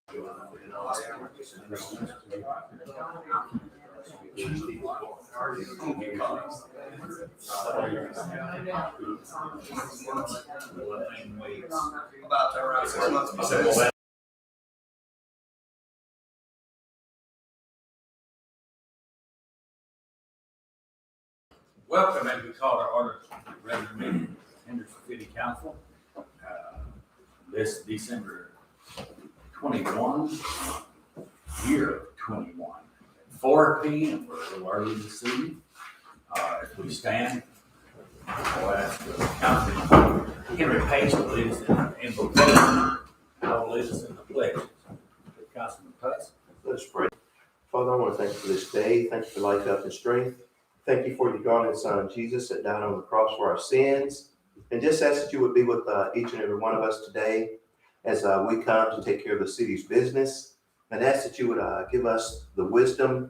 About around 6 months. Welcome, and we call our order regular meeting of Henderson City Council. This December 21, year of 21, 4 p.m. We're a little early this evening. If we stand, I'll ask Councilman Henry Page to lead us in the invocation. I'll lead us in the pledge. Councilman Page. Let's pray. Father, I want to thank you for this day. Thank you for life, health, and strength. Thank you for your darling son, Jesus, that died on the cross for our sins. And just ask that you would be with each and every one of us today as we come to take care of the city's business. And ask that you would give us the wisdom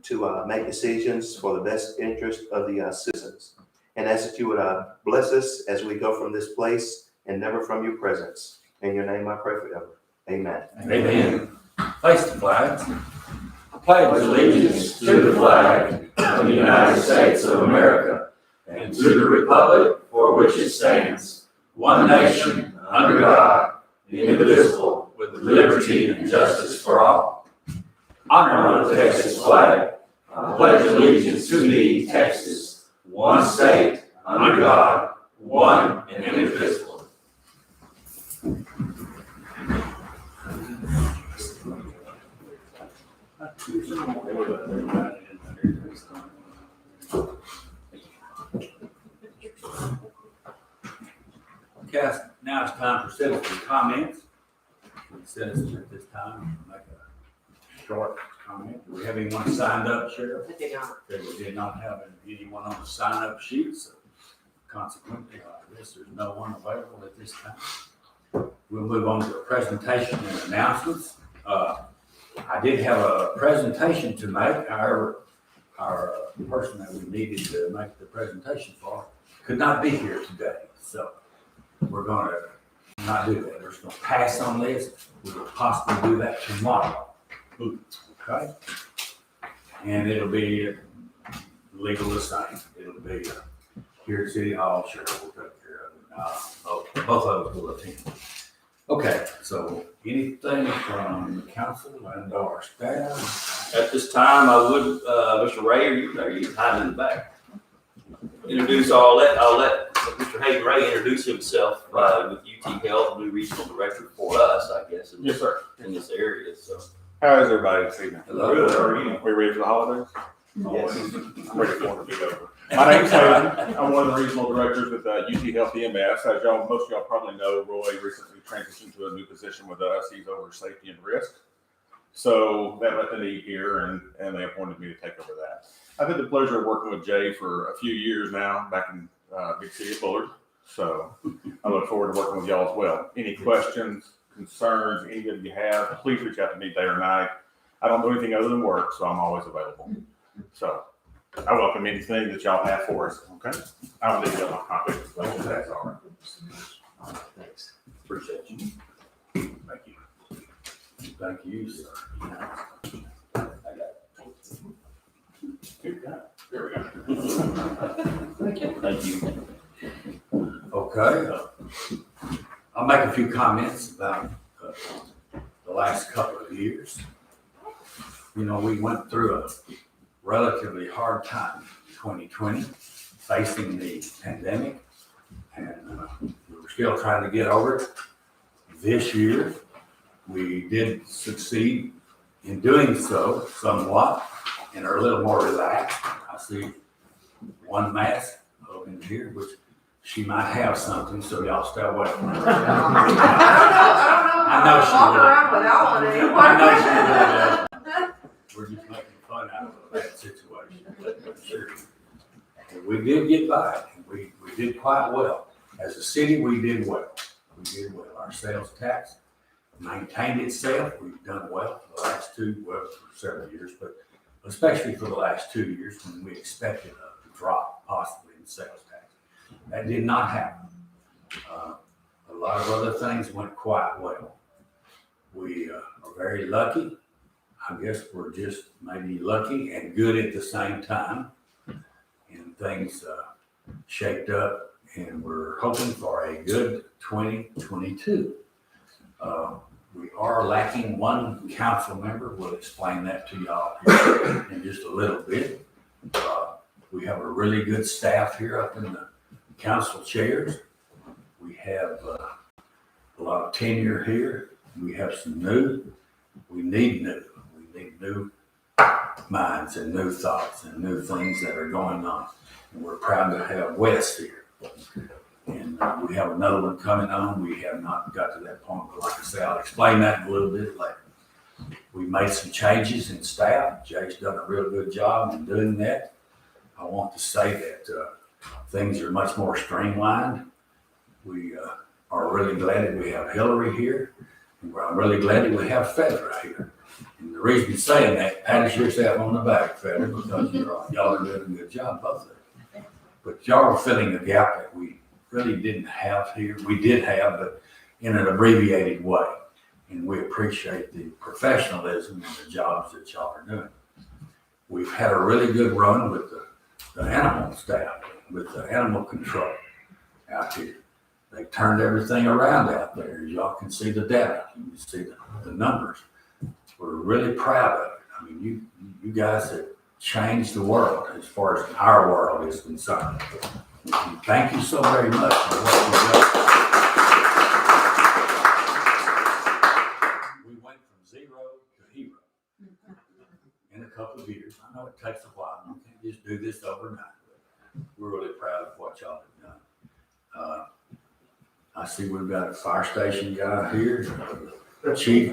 to make decisions for the best interest of the citizens. And ask that you would bless us as we go from this place and never from your presence. In your name I pray forever. Amen. Amen. Face the flag. Pledge allegiance to the flag of the United States of America and to the republic for which it stands, one nation, under God, indivisible, with liberty and justice for all. Honor the Texas flag. I pledge allegiance to thee, Texas, one state, under God, one and indivisible. Okay, now it's time for citizen comments. Citizens at this time make a short comment. Do we have anyone signed up, Sheriff? I did not. Okay, we did not have anyone on the sign-up sheet, so consequently, I guess there's no one available at this time. We'll move on to the presentation and announcements. I did have a presentation to make. Our person that we needed to make the presentation for could not be here today, so we're going to not do that. We're just going to pass on this. We will possibly do that tomorrow. Okay. And it'll be legal the same. It'll be here at City Hall, sure, we'll take care of it. Both of us will attend. Okay, so anything from the council and our staff? At this time, I would, Mr. Ray, are you hiding in the back? I'll let Mr. Hayden Ray introduce himself, with UT Health, new regional director for us, I guess. Yes, sir. In this area, so. How is everybody this evening? Hello. Good. How are you? We ready for the holidays? Yes. I'm ready for it to be over. My name's Hayden. I'm one of the regional directors with UT Health EMS. As most of y'all probably know, Roy recently transitioned to a new position with us. He's over safety and risk. So that left a need here, and they appointed me to take over that. I've had the pleasure of working with Jay for a few years now, back in big city of Bullard. So I look forward to working with y'all as well. Any questions, concerns, any that you have, please reach out to me day or night. I don't do anything other than work, so I'm always available. So I welcome anything that y'all have for us, okay? I don't need to get my contact information, that's all right. Thanks. Appreciate you. Thank you. Thank you, sir. I got There we go. it. Thank you. Okay. I'll make a few comments about the last couple of years. You know, we went through a relatively hard time in 2020, facing the pandemic, and we're still trying to get over it. This year, we did succeed in doing so somewhat and are a little more relaxed. I see one mask over in here, which she might have something, so y'all stay away from her. I know she would. walk around without one anymore. I know she would. We're just making fun out of a bad situation, but sure. And we did get by, and we did quite well. As a city, we did well. We did well. Our sales tax maintained itself. We've done well for the last for several years, but especially for the last 2 years when we expected a drop possibly in sales tax. That did not happen. A lot of other things went quite well. We are very lucky. I guess we're just maybe lucky and good at the same time. And things shaped up, and we're hoping for a good 2022. We are lacking one council member. We'll explain that to y'all here in just a little bit. We have a really good staff here up in the council chairs. We have a lot of tenure here. We have some new. We need new minds and new thoughts and new things that are going on. And we're proud to have Wes here. And we have another one coming on. We have not got to that point, but like I say, I'll explain that in a little bit later. We made some changes in staff. Jay's done a real good job in doing that. I want to say that things are much more streamlined. We are really glad that we have Hillary here. And I'm really glad that we have Fedra here. And the reason you're saying that, pat yourself on the back, Fedra, because y'all are doing a good job, both of you. But y'all are filling a gap that we really didn't have here. We did have, but in an abbreviated way. And we appreciate the professionalism and the jobs that y'all are doing. We've had a really good run with the animal staff, with the animal control out here. They turned everything around out there. Y'all can see the data. You can see the numbers. We're really proud of it. I mean, you guys have changed the world as far as our world is concerned. And thank you so very much for what you've done. We went from zero to hero in a couple of years. I know it takes a while. You can't just do this overnight. But we're really proud of what y'all have done. I see we've got a fire station guy here, a chief.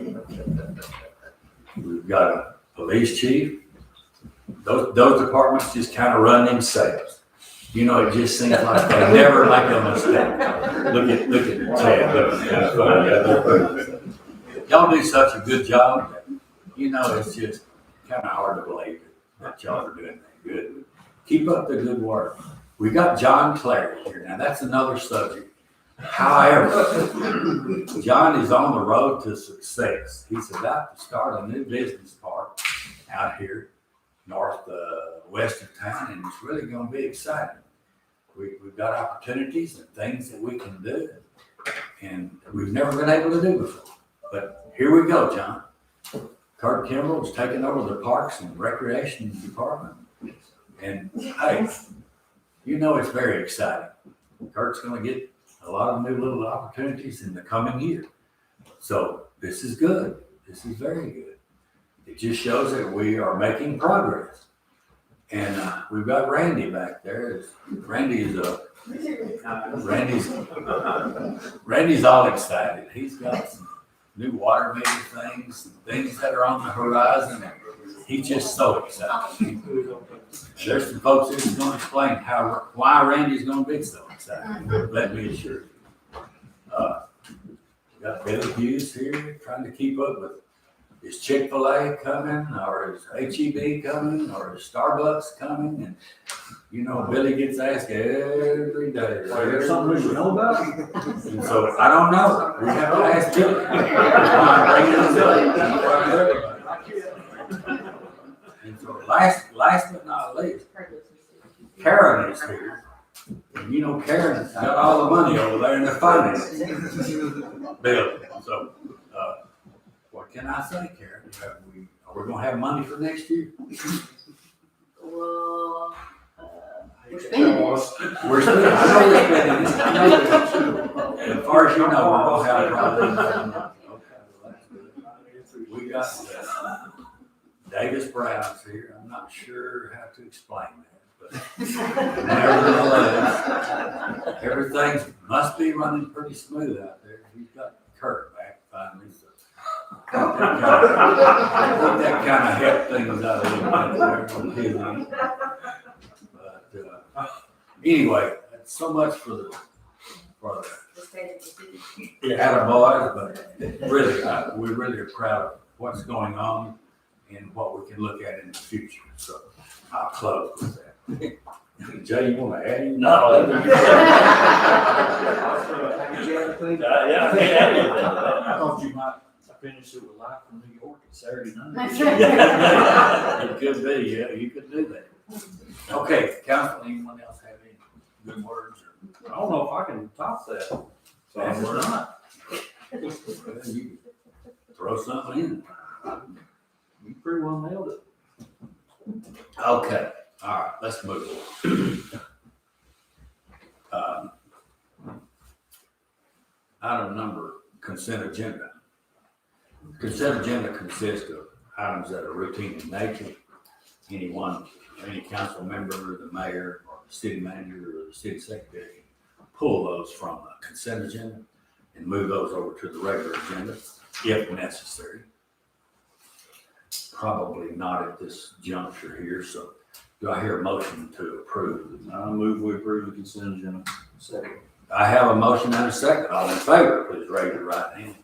We've got a police chief. Those departments just kind of run themselves. You know, it just seems like they never make a mistake. Look at Chad. Y'all do such a good job that, you know, it's just kind of hard to believe that y'all are doing that good. Keep up the good work. We got John Clary here. Now, that's another subject. However, John is on the road to success. He's about to start a new business park out here west of town, and it's really gonna be exciting. We've got opportunities and things that we can do, and we've never been able to do before. But here we go, John. Kurt Kimball is taking over the Parks and Recreation Department. And hey, you know it's very exciting. Kurt's gonna get a lot of new little opportunities in the coming year. So this is good. This is very good. It just shows that we are making progress. And we've got Randy back there. Randy's all excited. He's got some new water meter things, some things that are on the horizon. And he's just so excited. There's some folks who's going to explain why Randy's going to be so excited. Let me assure you. We got Billy Hughes here trying to keep up with. Is Chick-fil-A coming, or is H-E-B coming, or is Starbucks coming? And you know, Billy gets asked every day. Is there something we should know about? And so I don't know. We have to ask Billy. And so last but not least, Karen is here. And you know, Karen's got all the money over there in the finance bill. So, what can I say, Karen? Are we gonna have money for next year? Well, we're spending it. We're spending, I know we're spending it. I know we're- As far as you know, we're gonna have a problem. Okay, well, that's good. We got Davis Brown's here. I'm not sure how to explain that, but nevertheless, everything must be running pretty smooth out there. He's got Kurt back finally, so. I think that kind of helped things out a little bit there. But anyway, that's so much for the attaboys, but really, we really are proud of what's going on and what we can look at in the future. So I'll close with that. Jay, you want to add anything? No. Yeah, I can't add anything. I thought you might finish it with Live from New York on Saturday night. It could be, yeah, you could do that. Okay, council, anyone else have any good words? I don't know if I can top that. So we're not. You throw something in. You pretty well nailed it. Okay, all right, let's move on. Item number, consent agenda. Consent agenda consists of items that are routine in nature. Any council member, the mayor, or the city manager, or the city secretary pull those from the consent agenda and move those over to the regular agenda if necessary. Probably not at this juncture here, so do I hear a motion to approve? I move we approve the consent agenda. Second. I have a motion and a second. All in favor, please raise your right hand.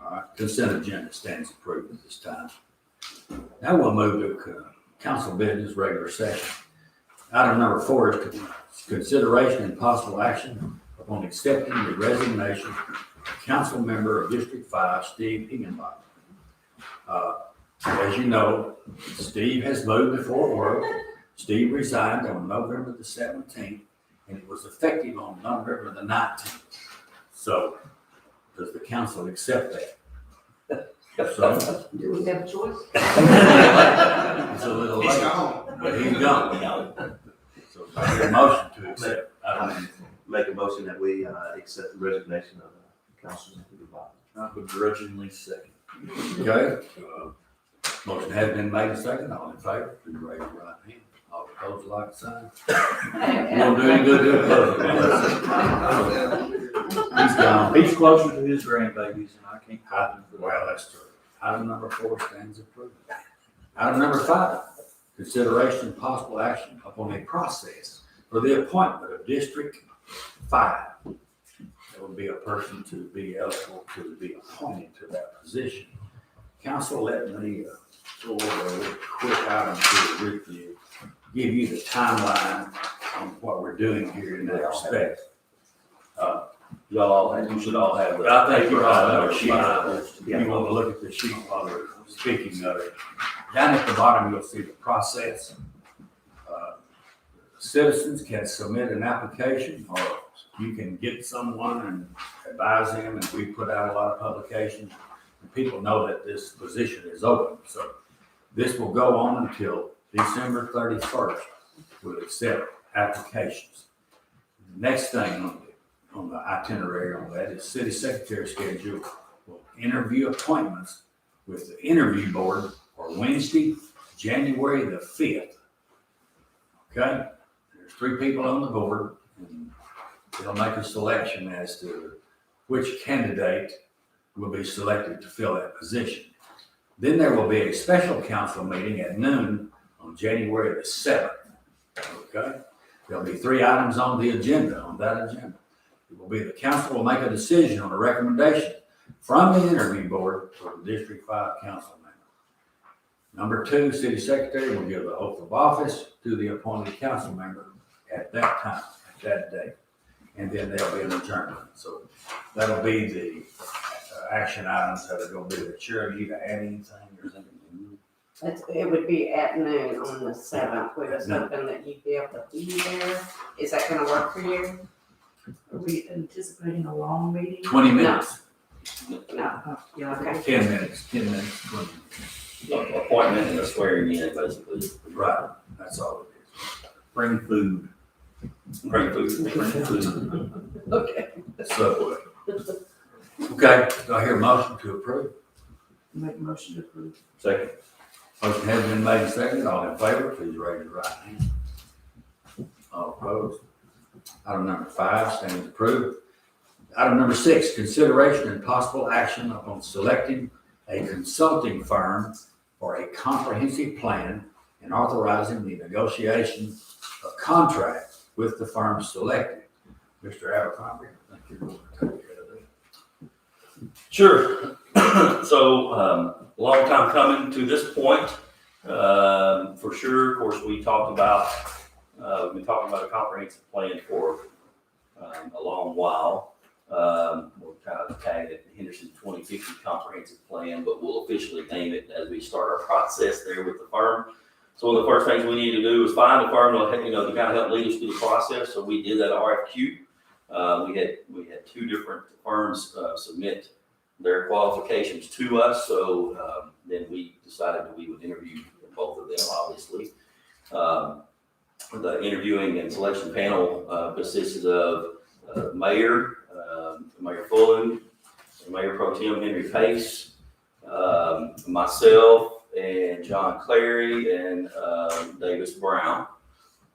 All right, consent agenda stands approved at this time. Now we'll move to council business regular session. Item number 4 is consideration and possible action upon accepting the resignation of council member of District 5, Steve Higginbotham. As you know, Steve has moved to Fort Worth. Steve resigned on November the 17th, and it was effective on November the 19th. So, does the council accept that? So, Do we have a choice? it's a little He's late, gone. but he's gone. So, I hear a motion to accept. Make a motion that we accept the resignation of Councilman Higginbotham. I begrudgingly second. Okay, motion has been made and second. All in favor, please raise your right hand. All opposed, like sign. You won't do any good to oppose it. He's gone. He's closer to his grandbabies and I can't. Well, that's true. Item number 4 stands approved. Item number 5, consideration and possible action upon a process for the appointment of District 5. There will be a person to be eligible to be appointed to that position. Council, let me go over a quick item to review, give you the timeline on what we're doing here in that respect. You should all have that. I think you're all have a sheet. You want to look at the sheet while we're speaking of it. Down at the bottom, you'll see the process. Citizens can submit an application, or you can get someone and advise them, and we put out a lot of publications. And people know that this position is open, so this will go on until December 31st. We'll accept applications. The next thing on the itinerary on that is city secretary schedule will interview appointments with the interview board for Wednesday, January the 5th. Okay? There's 3 people on the board, and they'll make a selection as to which candidate will be selected to fill that position. Then there will be a special council meeting at noon on January the 7th. Okay? There'll be 3 items on the agenda, on that agenda. It will be the council will make a decision on a recommendation from the interview board for the District 5 council member. Number 2, city secretary will give the oath of office to the appointed council member at that time, at that date. And then there'll be an adjournment. So that'll be the action items that are going to be the chair. You to add anything or something? It would be at noon on the 7th. We was hoping that you'd be able to be there. Is that gonna work for you? Are we anticipating a long meeting? 20 minutes, No. Yeah, Okay. 10 minutes, 10 minutes, 20 minutes. Appointment and a swearing in, basically. Right, that's all it is. Bring food. Bring food. Okay. So, okay, do I hear a motion to approve? Make a motion to approve. Second. Motion has been made and seconded. All in favor, please raise your right hand. All opposed? Item number 5 stands approved. Item number 6, consideration and possible action upon selecting a consulting firm for a comprehensive plan and authorizing the negotiation of contract with the firm selected. Mr. Abercrombie, I think you're going to take care of that. Sure. So, long time coming to this point, for sure. Of course, we've been talking about a comprehensive plan for a long while. We're kind of tagging it Henderson 2050 comprehensive plan, but we'll officially name it as we start our process there with the firm. So one of the first things we need to do is find a firm to kind of help lead us through the process. So we did that RFQ. We had 2 different firms submit their qualifications to us. So then we decided that we would interview both of them, obviously. The interviewing and selection panel consisted of Mayor Fullen, Mayor Pro Tem Henry Pace, myself, and John Clary, and Davis Brown.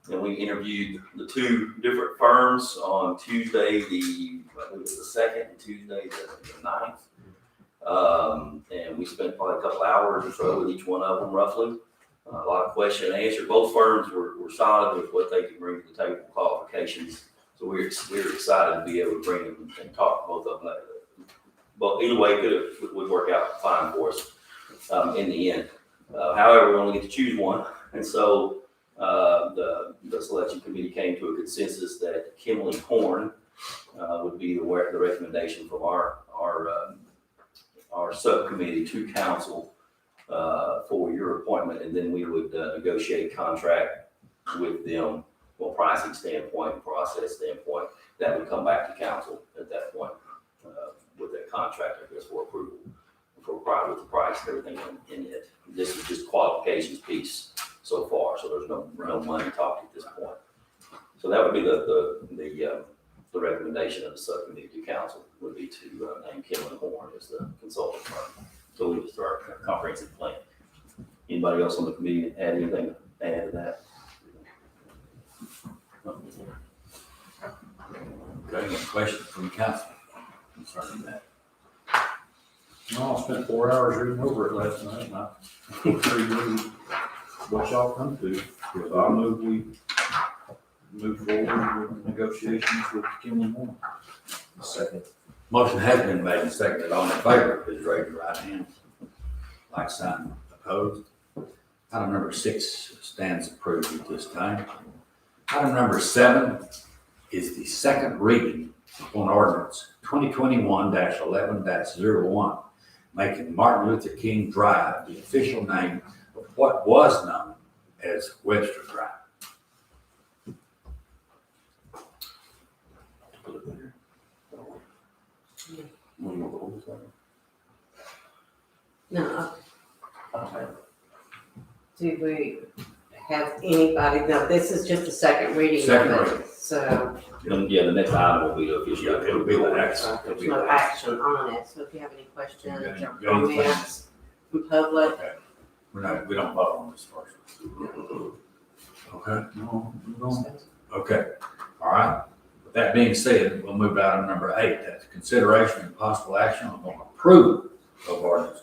And we interviewed the 2 different firms on Tuesday, I believe it was the 2nd, and Tuesday, the 9th. And we spent probably a couple hours or so with each one of them, roughly. A lot of question and answer. Both firms were solid with what they could bring to the table, qualifications. So we were excited to be able to bring them and talk to both of them. But either way, it would work out fine for us in the end. However, we only get to choose one. And so the selection committee came to a consensus that Kimley Horn would be the recommendation from our subcommittee to council for your appointment, and then we would negotiate a contract with them from a pricing standpoint, process standpoint. That would come back to council at that point with that contract, I guess, for approval, with the price and everything in it. This is just qualifications piece so far, so there's no money talked at this point. So that would be the recommendation of the subcommittee to council would be to name Kimley Horn as the consulting firm. So we just start a comprehensive plan. Anybody else on the committee add anything to add to that? Okay, any questions from the council concerning that? No, I spent 4 hours reading over it last night, and I'm pretty ready what y'all come to. So I move we move forward with negotiations with Kimley Moore. Second. Motion has been made and seconded. All in favor, please raise your right hand. Like sign opposed. Item number 6 stands approved at this time. Item number 7 is the second reading on ordinance 2021-11-01, making Martin Luther King Drive the official name what was known as Webster Drive. No. Do we have anybody, no, this is just a second reading. of Second it, reading. So Yeah, the next item will be official. Yeah, it'll be the next. there's no action on it, so if you have any questions or Got anything? comments from public, We don't vote on this first. Okay, No, we're going. okay, all right. With that being said, we'll move to item number 8. That's consideration and possible action on approval of ordinance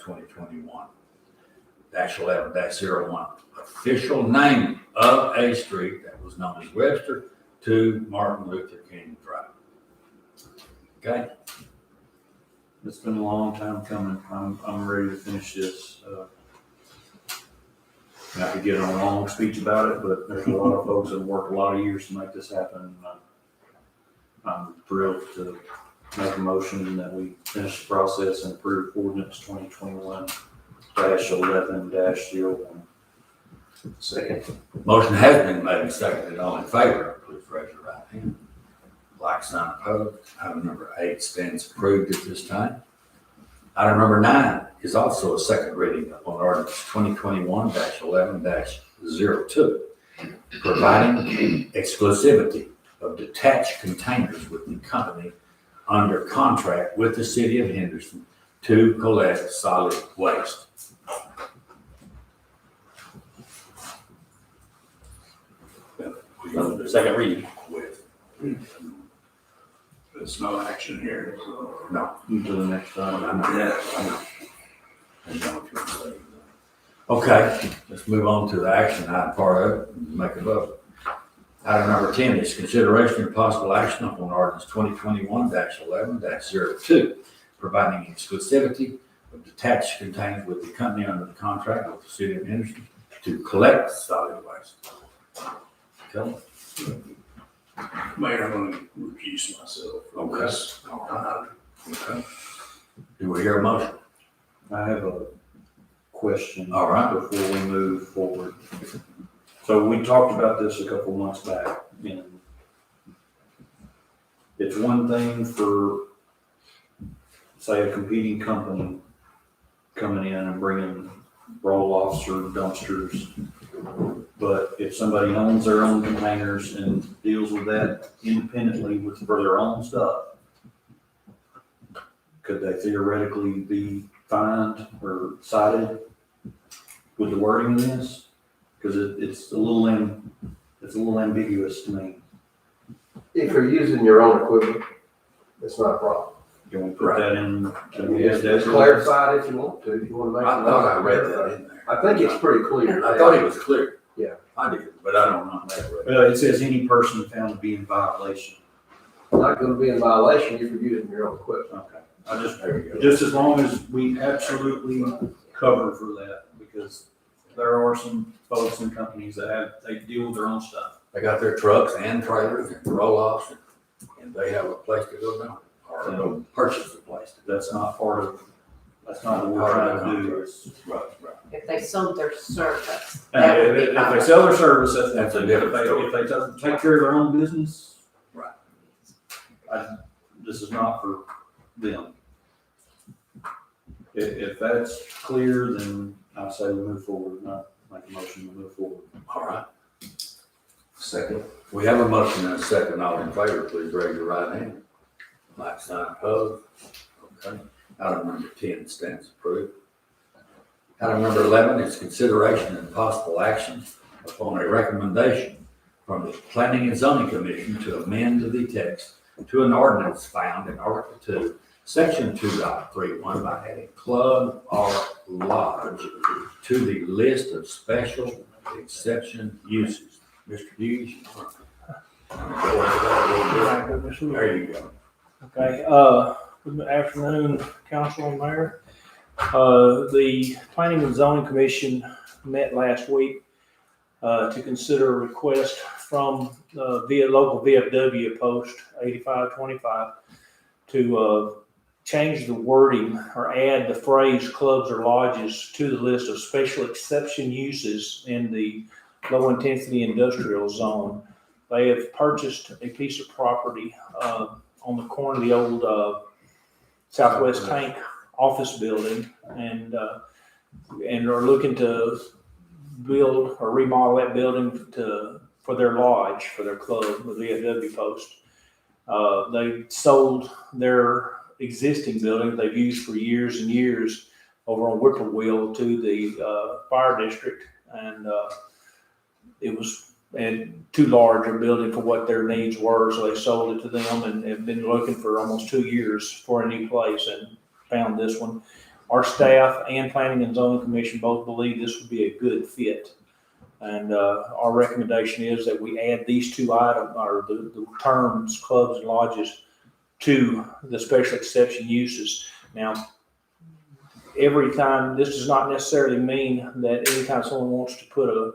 2021-11-01. Official name of a street that was known as Webster to Martin Luther King Drive. Okay, It's been a long time coming. I'm ready to finish this. I could get on a long speech about it, but there's a lot of folks that have worked a lot of years to make this happen. I'm thrilled to make a motion that we finish the process and approve ordinance 2021-11-01. Second. motion has been made and seconded. All in favor, please raise your right hand. Like sign opposed. Item number 8 stands approved at this time. Item number 9 is also a second reading on ordinance 2021-11-02, providing exclusivity of detached containers with the company under contract with the city of Henderson to collect solid waste. Second reading. With, There's no action here, so. no, To the next item. I know. Okay, let's move on to the action item part of it and make a vote. Item number 10 is consideration and possible action upon ordinance 2021-11-02, providing exclusivity of detached containers with the company under the contract with the city of Henderson to collect solid waste. Okay, Mayor, I'm gonna recuse myself from Okay. this. all right, okay. Do we hear a motion? I have a question. All right. Before we move forward. So we talked about this a couple months back, and it's one thing for, say, a competing company coming in and bringing roll-offs or dumpsters. But if somebody owns their own containers and deals with that independently for their own stuff, could they theoretically be fined or cited with the wording of this? Because it's a little ambiguous to me. If you're using your own equipment, it's not a problem. Can we put that in? It's clarified if you want to, if you want to make. I thought I read that in there. I think it's pretty clear. I thought it was clear. Yeah. I did, but I don't know that. Well, it says any person found to be in violation. Not gonna be in violation if you're using your own equipment. Okay. I just, There you go. just as long as we absolutely cover for that, because there are some folks and companies that they deal with their own stuff. They got their trucks and trailers and roll-offs, and they have a place to go down, or go purchase a place. That's not that's not what we're trying to do. Right, right. if they sold their service, And that would be if they fine. sell their service, that's That's a different. different story. If they take care of their own business. Right. This is not for them. If that's clear, then I say we move forward, not make a motion to move forward. All right. Second. We have a motion and a second. All in favor, please raise your right hand. Like sign opposed. Okay. Item number 10 stands approved. Item number 11 is consideration and possible action upon a recommendation from the Planning and Zoning Commission to amend the text to an ordinance found in Article 2, Section 2.31 by adding club or lodge to the list of special exception uses. Mr. Hughes, you want to go into that a little bit? There you go. Okay, good afternoon, council and mayor. The Planning and Zoning Commission met last week to consider a request from local VFW post 8525 to change the wording or add the phrase clubs or lodges to the list of special exception uses in the low-intensity industrial zone. They have purchased a piece of property on the corner of the old Southwest Tank office building and are looking to build or remodel that building for their lodge, for their club, the VFW post. They sold their existing building they've used for years and years over on Whippoorwill to the fire district, and it was too large a building for what their needs were, so they sold it to them and have been looking for almost 2 years for a new place and found this one. Our staff and Planning and Zoning Commission both believe this would be a good fit. And our recommendation is that we add these two items, or the terms, clubs and lodges, to the special exception uses. Now, every time, this does not necessarily mean that anytime someone wants to put a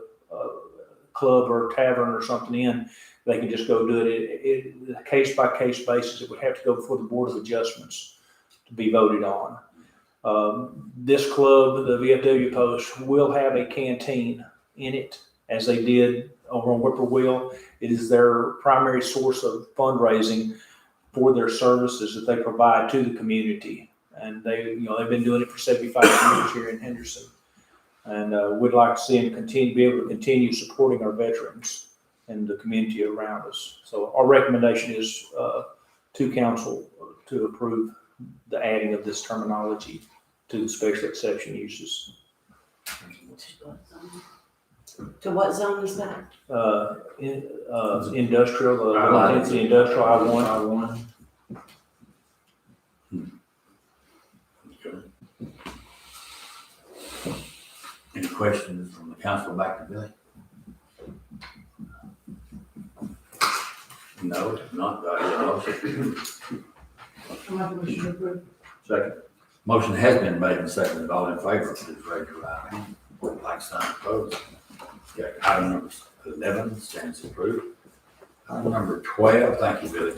club or a tavern or something in, they can just go do it. Case-by-case basis, it would have to go before the Board of Adjustments to be voted on. This club, the VFW Post, will have a canteen in it, as they did over on Whippoorwill. It is their primary source of fundraising for their services that they provide to the community. And they've been doing it for 75 years here in Henderson. And we'd like to see them be able to continue supporting our veterans and the community around us. So our recommendation is to council to approve the adding of this terminology to the special exception uses. To what zone is that? Industrial, low intensity industrial, I-1. Any questions from the council back to Billy? No, if not, do I hear a motion? I make a motion to approve. Second. Motion has been made and seconded. All in favor, please raise your right hand. Like sign opposed. Okay, item number 11 stands approved. Item number 12, thank you, Billy.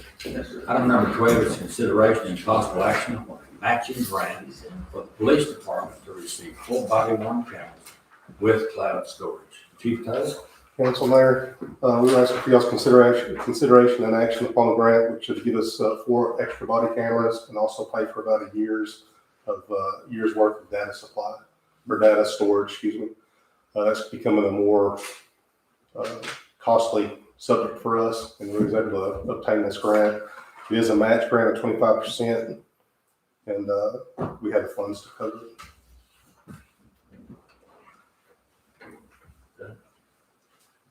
Item number 12 is consideration and possible action on matching grants for the police department to receive full body worn cameras with cloud storage. Chief Taylor? Council Mayor, we're asking for y'all's consideration and action upon the grant, which should give us 4 extra body cameras and also pay for about a year's worth of data supply, or data storage, excuse me. That's becoming a more costly subject for us, and we was able to obtain this grant. It is a match grant of 25%, and we have the funds to cover it.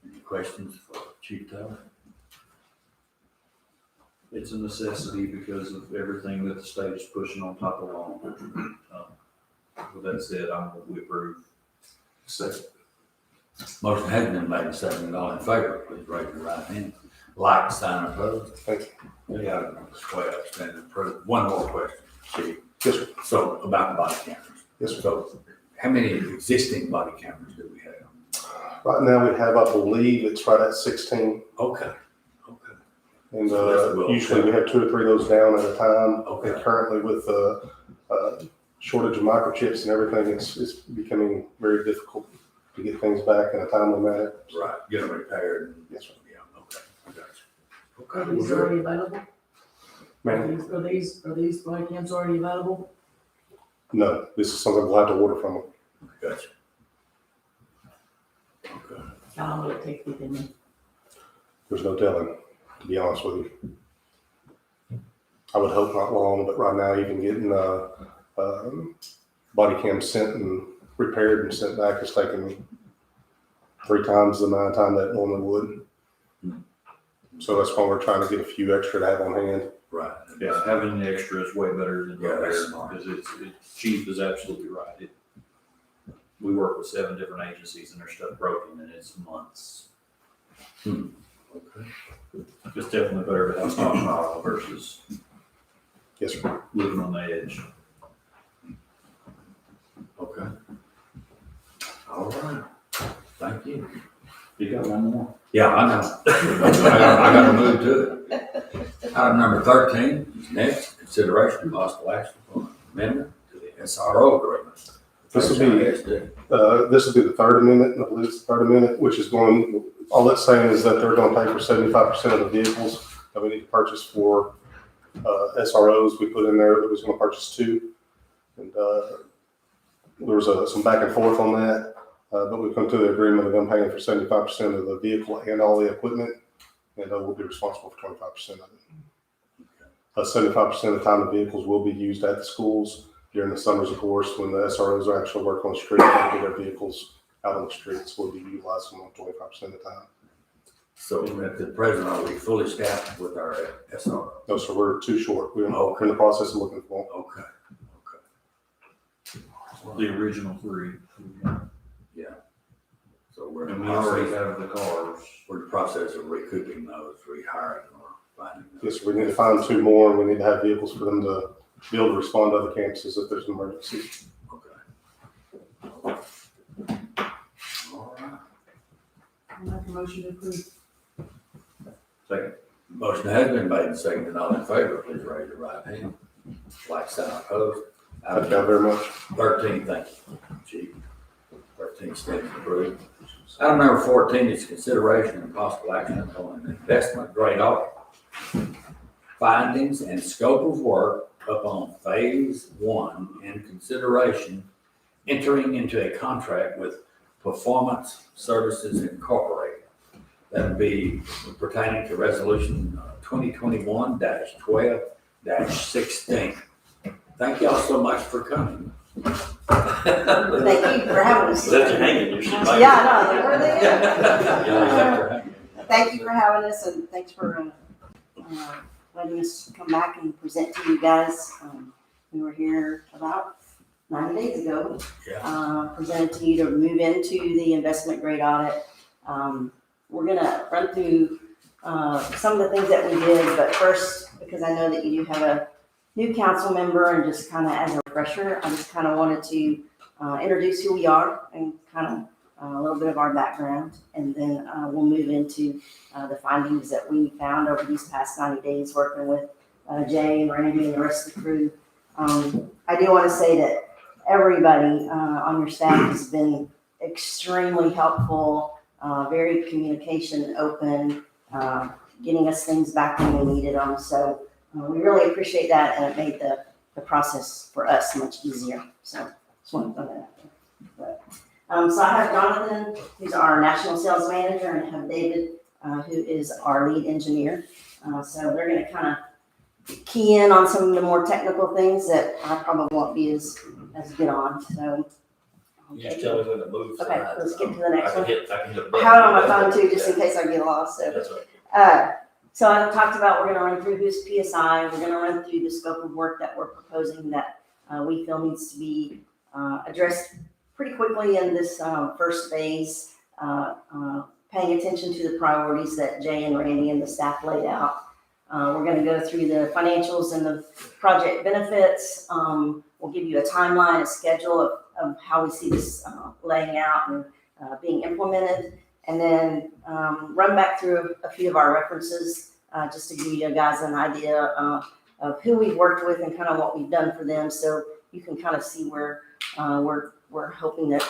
Any questions for Chief Taylor? It's a necessity because of everything that the state is pushing on top of law. With that said, we approve. Second. Motion has been made and seconded. All in favor, please raise your right hand. Like sign opposed. Thank you. Yeah, item number 12 stands approved. One more question, Chief. Yes, sir. So about the body cameras. Yes, sir. So how many existing body cameras do we have? Right now we have, I believe, it's right at 16. Okay. And So that's usually we have 2 or 3 of those down at a time. Okay. And currently with shortage of microchips and everything, it's becoming very difficult to get things back in a timely manner. Right, get them repaired. Yes, sir. Yeah, okay, I got you. Are these already available? Ma'am? Are these body cams already available? No, this is something we'll have to order from them. Got you. Okay. How long will it take to get them in? There's no telling, to be honest with you. I would hope not long, but right now even getting body cams sent and repaired and sent back is taking 3 times the amount of time that it normally would. So that's why we're trying to get a few extra to have on hand. Right. Yeah, having the extra is way better than Yeah, that's repair, smart. because Chief is absolutely right. We work with 7 different agencies and their stuff broken and it's months. Okay. It's definitely better to have stockpile versus Yes, sir. living on the edge. Okay. All right. Thank you. You got one more? Yeah, I know. I gotta move to it. Item number 13 is next, consideration of possible action on amendment to the SRO agreement. This will be, HISD. this will be the third amendment, I believe it's the third amendment, which is going, all it's saying is that they're going to pay for 75% of the vehicles that we need to purchase for SROs. We put in there that was going to purchase 2. And there was some back and forth on that, but we've come to the agreement of them paying for 75% of the vehicle and all the equipment, and we'll be responsible for 25% of it. 75% of the time the vehicles will be used at the schools. During the summers, of course, when the SROs are actually working on the street, they'll get their vehicles out on the streets. We'll be utilizing them on 25% of the time. So at the present, are we fully staffed with our SRO? No, so we're too short. We're Okay. in the process of looking for them. Okay, The original 3. so we're And in we the already process, have the cars. we're in the process of recouping those, rehiring or finding those. Yes, we need to find 2 more, and we need to have vehicles for them to be able to respond to other campuses if there's an emergency. Okay. All right. I'll make a motion to approve. Second. Motion has been made and seconded. All in favor, please raise your right hand. Like sign opposed. Thank y'all very much. 13, thank you, Chief. 13 stands approved. Item number 14 is consideration and possible action on an investment grade audit. Findings and scope of work upon phase 1 and consideration entering into a contract with Performance Services Incorporated. That would be pertaining to resolution 2021-12-16. Thank y'all so much for coming. Thank you for having us. Left you hanging, you should. Yeah, I know, like, where are they at? Yeah, Thank you for having us, and thanks for letting us come back and present to you guys. We were here about 9 days ago. Presented to you to move into the investment grade audit. We're gonna run through some of the things that we did, but first, because I know that you do have a new council member, and just kind of as a refresher, I just kind of wanted to introduce who we are and kind of a little bit of our background, and then we'll move into the findings that we found over these past 90 days working with Jay and Randy and the rest of the crew. I do want to say that everybody on your staff has been extremely helpful, very communication open, getting us things back when we needed them. So we really appreciate that, and it made the process for us much easier. So just want to throw that out there. So I have Jonathan, who's our national sales manager, and I have David, who is our lead engineer. So they're going to kind of key in on some of the more technical things that I probably won't be as good on. So You just tell me when to move. okay, let's get to the next one. I can hit. I have it on my phone too, just in case I get lost. So. That's right. So I talked about, we're gonna run through who's PSI, we're gonna run through the scope of work that we're proposing that we feel needs to be addressed pretty quickly in this first phase, paying attention to the priorities that Jay and Randy and the staff laid out. We're gonna go through the financials and the project benefits. We'll give you a timeline, a schedule of how we see this laying out and being implemented. And then run back through a few of our references, just to give you guys an idea of who we've worked with and kind of what we've done for them, so you can kind of see where we're hoping that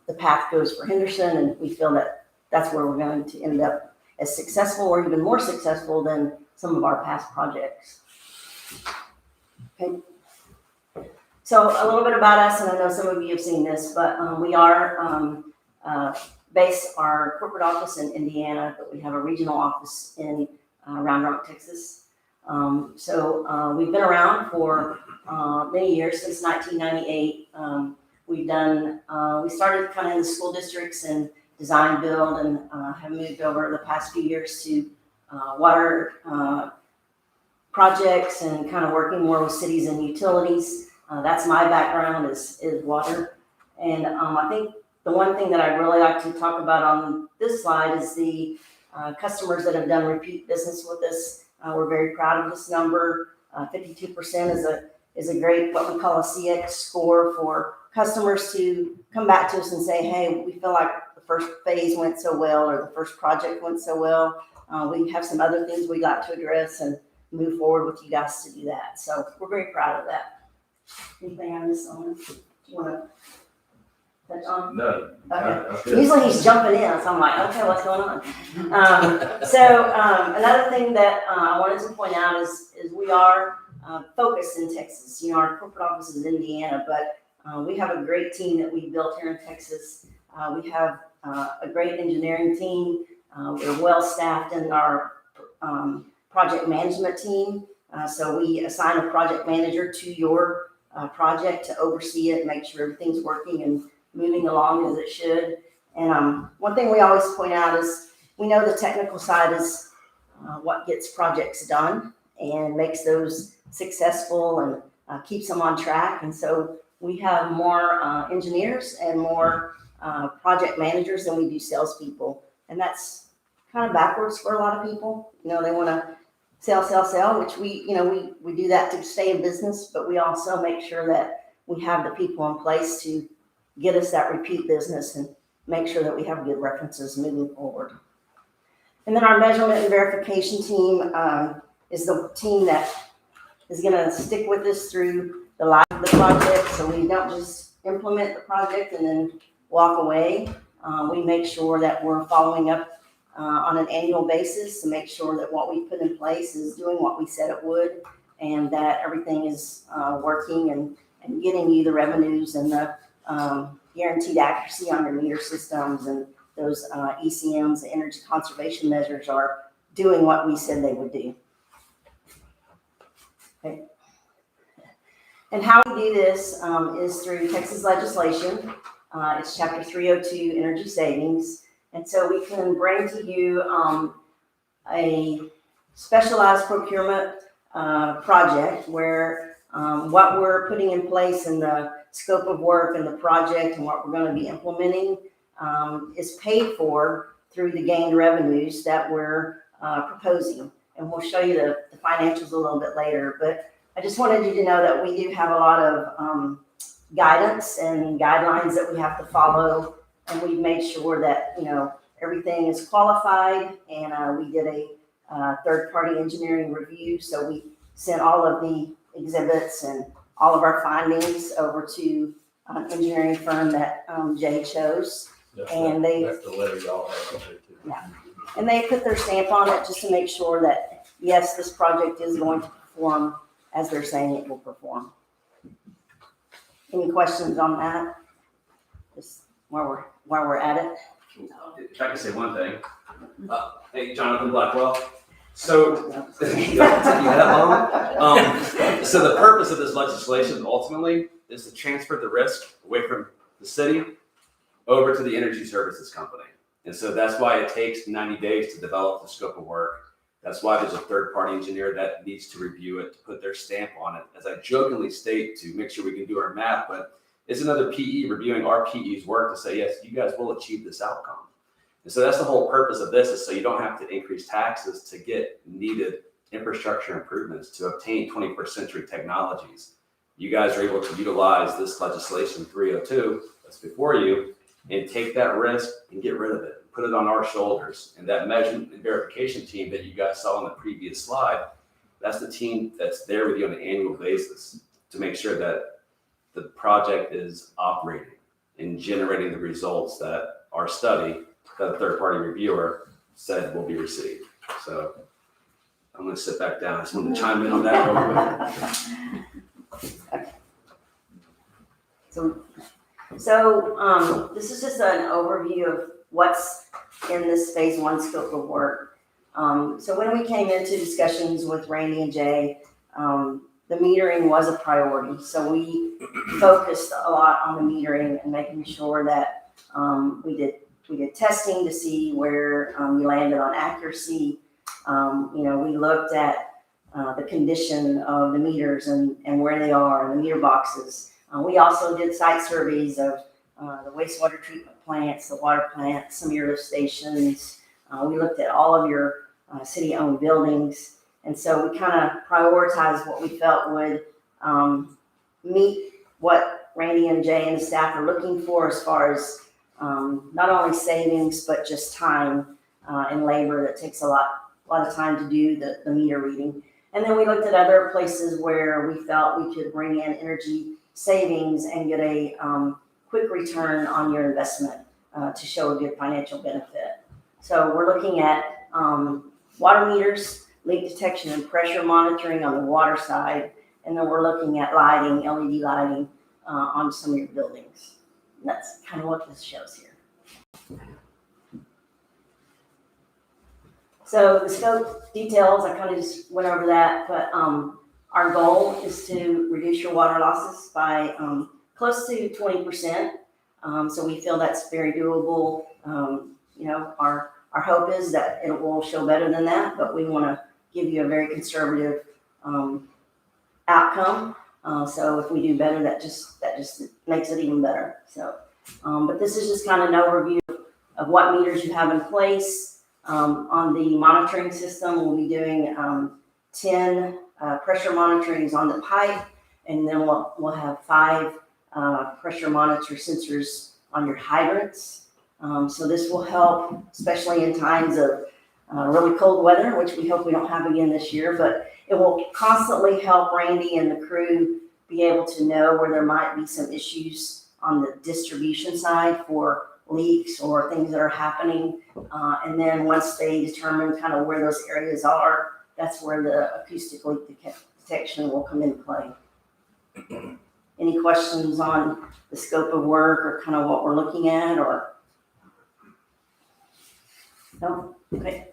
the path goes for Henderson, and we feel that that's where we're going to end up as successful or even more successful than some of our past projects. Okay. So a little bit about us, and I know some of you have seen this, but we are base our corporate office in Indiana, but we have a regional office in Round Rock, Texas. So we've been around for many years, since 1998. We started kind of in the school districts and design build, and have moved over the past few years to water projects and kind of working more with cities and utilities. That's my background is water. And I think the one thing that I really like to talk about on this slide is the customers that have done repeat business with us. We're very proud of this number. 52% is a great, what we call a CX score, for customers to come back to us and say, hey, we feel like the first phase went so well, or the first project went so well. We have some other things we'd like to address, and move forward with you guys to do that. So we're very proud of that. Anything I missed on? You wanna touch on? No. Okay. Usually he's jumping in, so I'm like, okay, what's going on? Another thing that I wanted to point out is we are focused in Texas. You know, our corporate office is in Indiana, but we have a great team that we built here in Texas. We have a great engineering team. We're well-staffed in our project management team. So we assign a project manager to your project to oversee it, make sure everything's working and moving along as it should. And one thing we always point out is we know the technical side is what gets projects done and makes those successful and keeps them on track. And so we have more engineers and more project managers than we do salespeople. And that's kind of backwards for a lot of people. You know, they want to sell, which we do that to stay in business, but we also make sure that we have the people in place to get us that repeat business and make sure that we have good references moving forward. And then our measurement and verification team is the team that is going to stick with us through the life of the project. So we don't just implement the project and then walk away. We make sure that we're following up on an annual basis to make sure that what we put in place is doing what we said it would, and that everything is working and getting you the revenues and the guaranteed accuracy on your meter systems, and those ECMs, the energy conservation measures, are doing what we said they would do. Okay. And how we do this is through Texas legislation. It's Chapter 302, Energy Savings. And so we can bring to you a specialized procurement project where what we're putting in place in the scope of work and the project and what we're going to be implementing is paid for through the gained revenues that we're proposing. And we'll show you the financials a little bit later. But I just wanted you to know that we do have a lot of guidance and guidelines that we have to follow. And we've made sure that, you know, everything is qualified, and we did a third-party engineering review. So we sent all of the exhibits and all of our findings over to an engineering firm that Jay chose. That's That's the letter y'all have up there too. Yeah. And they put their stamp on it just to make sure that, yes, this project is going to perform as they're saying it will perform. Any questions on that? Just while we're at it. If I could say one thing. Hey, Jonathan Blackwell. So, you that long? So the purpose of this legislation ultimately is to transfer the risk away from the city over to the energy services company. And so that's why it takes 90 days to develop the scope of work. That's why there's a third-party engineer that needs to review it, to put their stamp on it. As I jokingly state, to make sure we can do our math, but it's another PE reviewing our PE's work to say, yes, you guys will achieve this outcome. And so that's the whole purpose of this, is so you don't have to increase taxes to get needed infrastructure improvements to obtain 21st century technologies. You guys are able to utilize this legislation 302 that's before you and take that risk and get rid of it, put it on our shoulders. And that measurement and verification team that you guys saw on the previous slide, that's the team that's there with you on an annual basis to make sure that the project is operating and generating the results that our study, that the third-party reviewer said will be received. So I'm going to sit back down. I just wanted to chime in on that real quick. So this is just an overview of what's in this phase one scope of work. So when we came into discussions with Randy and Jay, the metering was a priority. So we focused a lot on the metering and making sure that we did testing to see where we landed on accuracy. We looked at the condition of the meters and where they are, and the meter boxes. We also did site surveys of the wastewater treatment plants, the water plants, some of your lift stations. We looked at all of your city-owned buildings. And so we kind of prioritized what we felt would meet what Randy and Jay and the staff are looking for as far as not only savings, but just time and labor. That takes a lot of time to do the meter reading. And then we looked at other places where we felt we could bring in energy savings and get a quick return on your investment to show a good financial benefit. So we're looking at water meters, leak detection and pressure monitoring on the water side, and then we're looking at lighting, LED lighting on some of your buildings. And that's kind of what this shows here. So the scope details, I kind of just went over that, but our goal is to reduce your water losses by close to 20%. So we feel that's very doable. Our hope is that it will show better than that, but we want to give you a very conservative outcome. So if we do better, that just makes it even better. So, but this is just kind of an overview of what meters you have in place. On the monitoring system, we'll be doing 10 pressure monitorings on the pipe, and then we'll have 5 pressure monitor sensors on your hydrants. So this will help, especially in times of really cold weather, which we hope we don't have again this year, but it will constantly help Randy and the crew be able to know where there might be some issues on the distribution side for leaks or things that are happening. And then once they determine kind of where those areas are, that's where the acoustic leak detection will come into play. Any questions on the scope of work or kind of what we're looking at, or? No? Okay.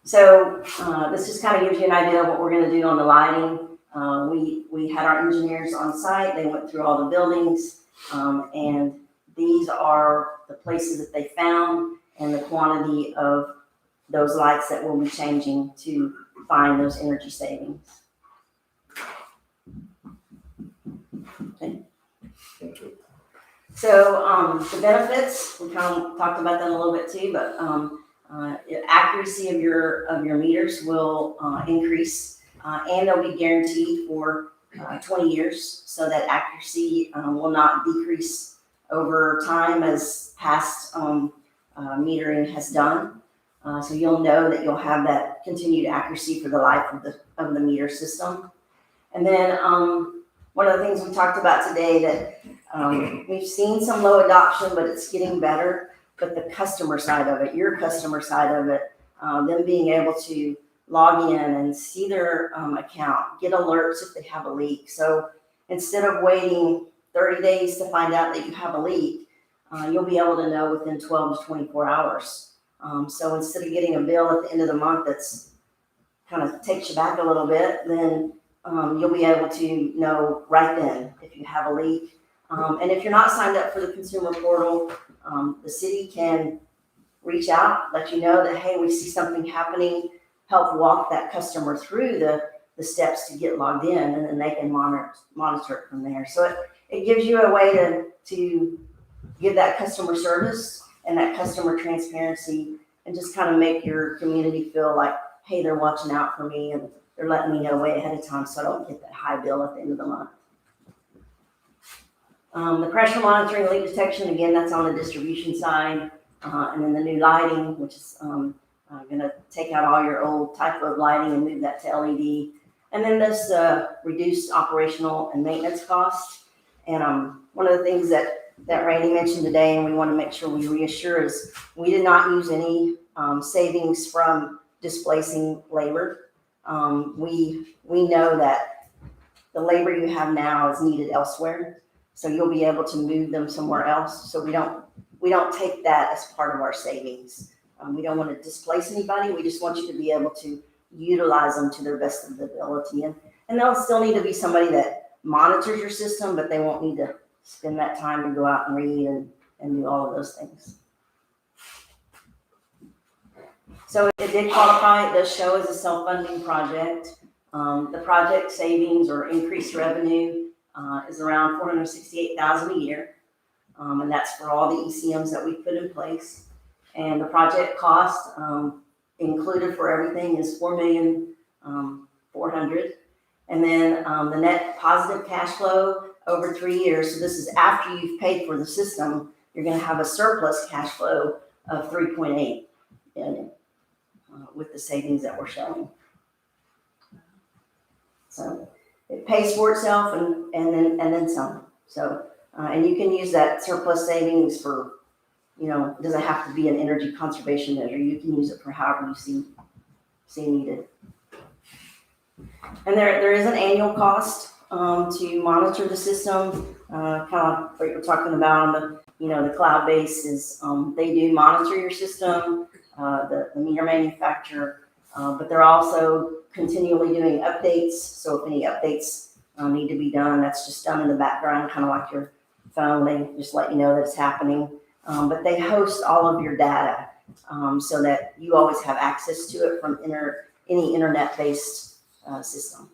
So this just kind of gives you an idea of what we're going to do on the lighting. We had our engineers on site. They went through all the buildings, and these are the places that they found and the quantity of those lights that we'll be changing to find those energy savings. Okay. So the benefits, we kind of talked about that a little bit too, but accuracy of your meters will increase, and they'll be guaranteed for 20 years, so that accuracy will not decrease over time as past metering has done. So you'll know that you'll have that continued accuracy for the life of the meter system. And then one of the things we talked about today that we've seen some low adoption, but it's getting better. But the customer side of it, your customer side of it, them being able to log in and see their account, get alerts if they have a leak. So instead of waiting 30 days to find out that you have a leak, you'll be able to know within 12 to 24 hours. So instead of getting a bill at the end of the month that's kind of takes you back a little bit, then you'll be able to know right then if you have a leak. And if you're not signed up for the consumer portal, the city can reach out, let you know that, hey, we see something happening, help walk that customer through the steps to get logged in, and then they can monitor it from there. So it gives you a way to give that customer service and that customer transparency, and just kind of make your community feel like, hey, they're watching out for me and they're letting me know way ahead of time so I don't get that high bill at the end of the month. The pressure monitoring, leak detection, again, that's on the distribution side. And then the new lighting, which is going to take out all your old type of lighting and move that to LED. And then this reduced operational and maintenance costs. And one of the things that Randy mentioned today, and we want to make sure we reassure, is we did not use any savings from displacing labor. We know that the labor you have now is needed elsewhere, so you'll be able to move them somewhere else. So we don't take that as part of our savings. We don't want to displace anybody. We just want you to be able to utilize them to their best of the ability. And there'll still need to be somebody that monitors your system, but they won't need to spend that time to go out and read and do all of those things. So it did qualify. It does show as a self-funding project. The project savings or increased revenue is around $468,000 a year. And that's for all the ECMs that we put in place. And the project cost included for everything is $4,400,000. And then the net positive cash flow over 3 years. So this is after you've paid for the system. You're going to have a surplus cash flow of $3.8 billion. with the savings that we're showing. So it pays for itself and then some. So, and you can use that surplus savings for, you know, it doesn't have to be an energy conservation measure. You can use it for however you see needed. And there is an annual cost to monitor the system, kind of like what you're talking about on the, you know, the cloud base is, they do monitor your system, the meter manufacturer, but they're also continually doing updates. So if any updates need to be done, that's just done in the background, kind of like your phone. They just let you know that it's happening. But they host all of your data so that you always have access to it from any internet-based system.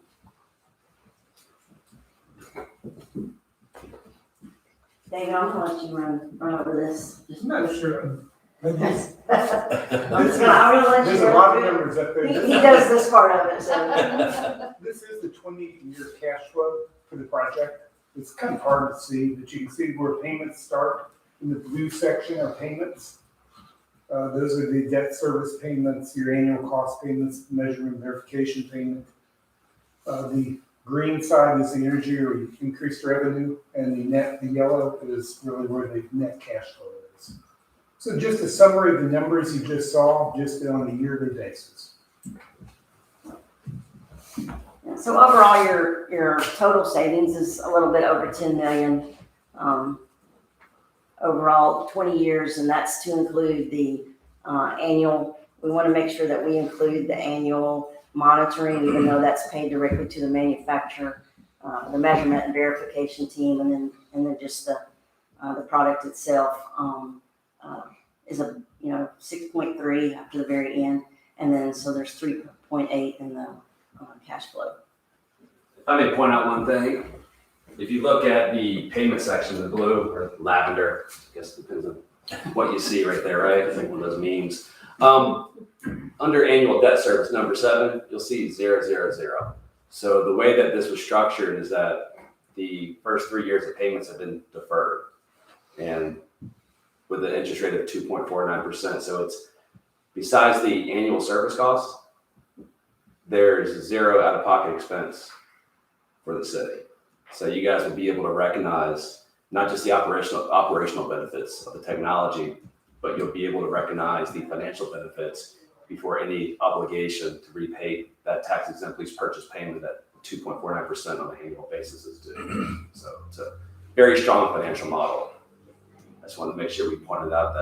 David, I'm gonna let you run over this. I'm not sure. I'm gonna let There's you a lot of run. numbers up there. He does this part of it, so. This is the 20-year cash flow for the project. It's kind of hard to see, but you can see where payments start. In the blue section are payments. Those are the debt service payments, your annual cost payments, measurement verification payment. The green side is the energy or increased revenue, and the yellow is really where the net cash flow is. So just a summary of the numbers you just saw, just on a yearly basis. So overall, your total savings is a little bit over 10 million. Overall, 20 years, and that's to include the annual. We want to make sure that we include the annual monitoring, even though that's paid directly to the manufacturer, the measurement and verification team, and then just the product itself is a 6.3 after the very end, and then so there's 3.8 in the cash flow. If I may point out one thing, if you look at the payment section, the blue or lavender, I guess it depends on what you see right there, right? I think one of those memes. Under annual debt service, number 7, you'll see 000. So the way that this was structured is that the first 3 years of payments have been deferred, and with an interest rate of 2.49%. So it's besides the annual service costs, there's 0 out-of-pocket expense for the city. So you guys will be able to recognize not just the operational benefits of the technology, but you'll be able to recognize the financial benefits before any obligation to repay that tax-exempt lease purchase payment that 2.49% on an annual basis is due. So it's a very strong financial model. I just wanted to make sure we pointed out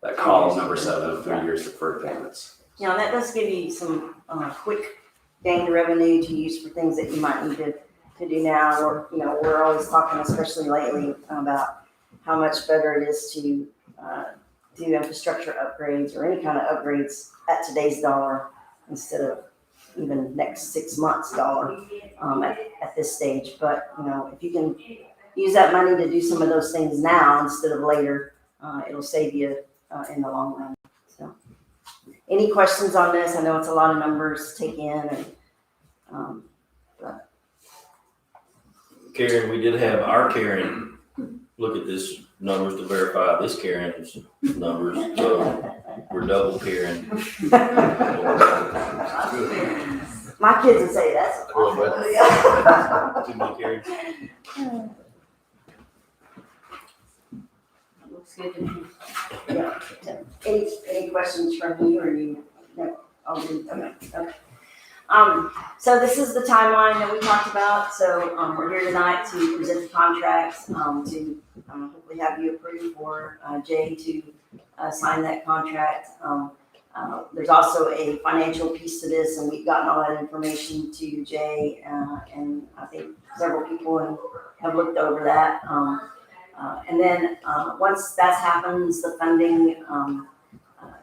that column number 7 of 3 years deferred payments. Now, that does give you some quick gain revenue to use for things that you might need to do now. Or, we're always talking, especially lately, about how much better it is to do infrastructure upgrades or any kind of upgrades at today's dollar instead of even next 6 months dollar at this stage. But, if you can use that money to do some of those things now instead of later, it'll save you in the long run. So, any questions on this? I know it's a lot of numbers to take in. But. Karen, we did have our Karen look at this numbers to verify this Karen's numbers, so we're double Karen. My kids would say that's a lot. Too many Karens. Looks good to me. Yeah. Any questions from you or you? No, I'll do. Okay. So this is the timeline that we talked about. So we're here tonight to present the contracts, to hopefully have you approved for Jay to sign that contract. There's also a financial piece to this, and we've gotten all that information to Jay, and I think several people have looked over that. And then once that happens, the funding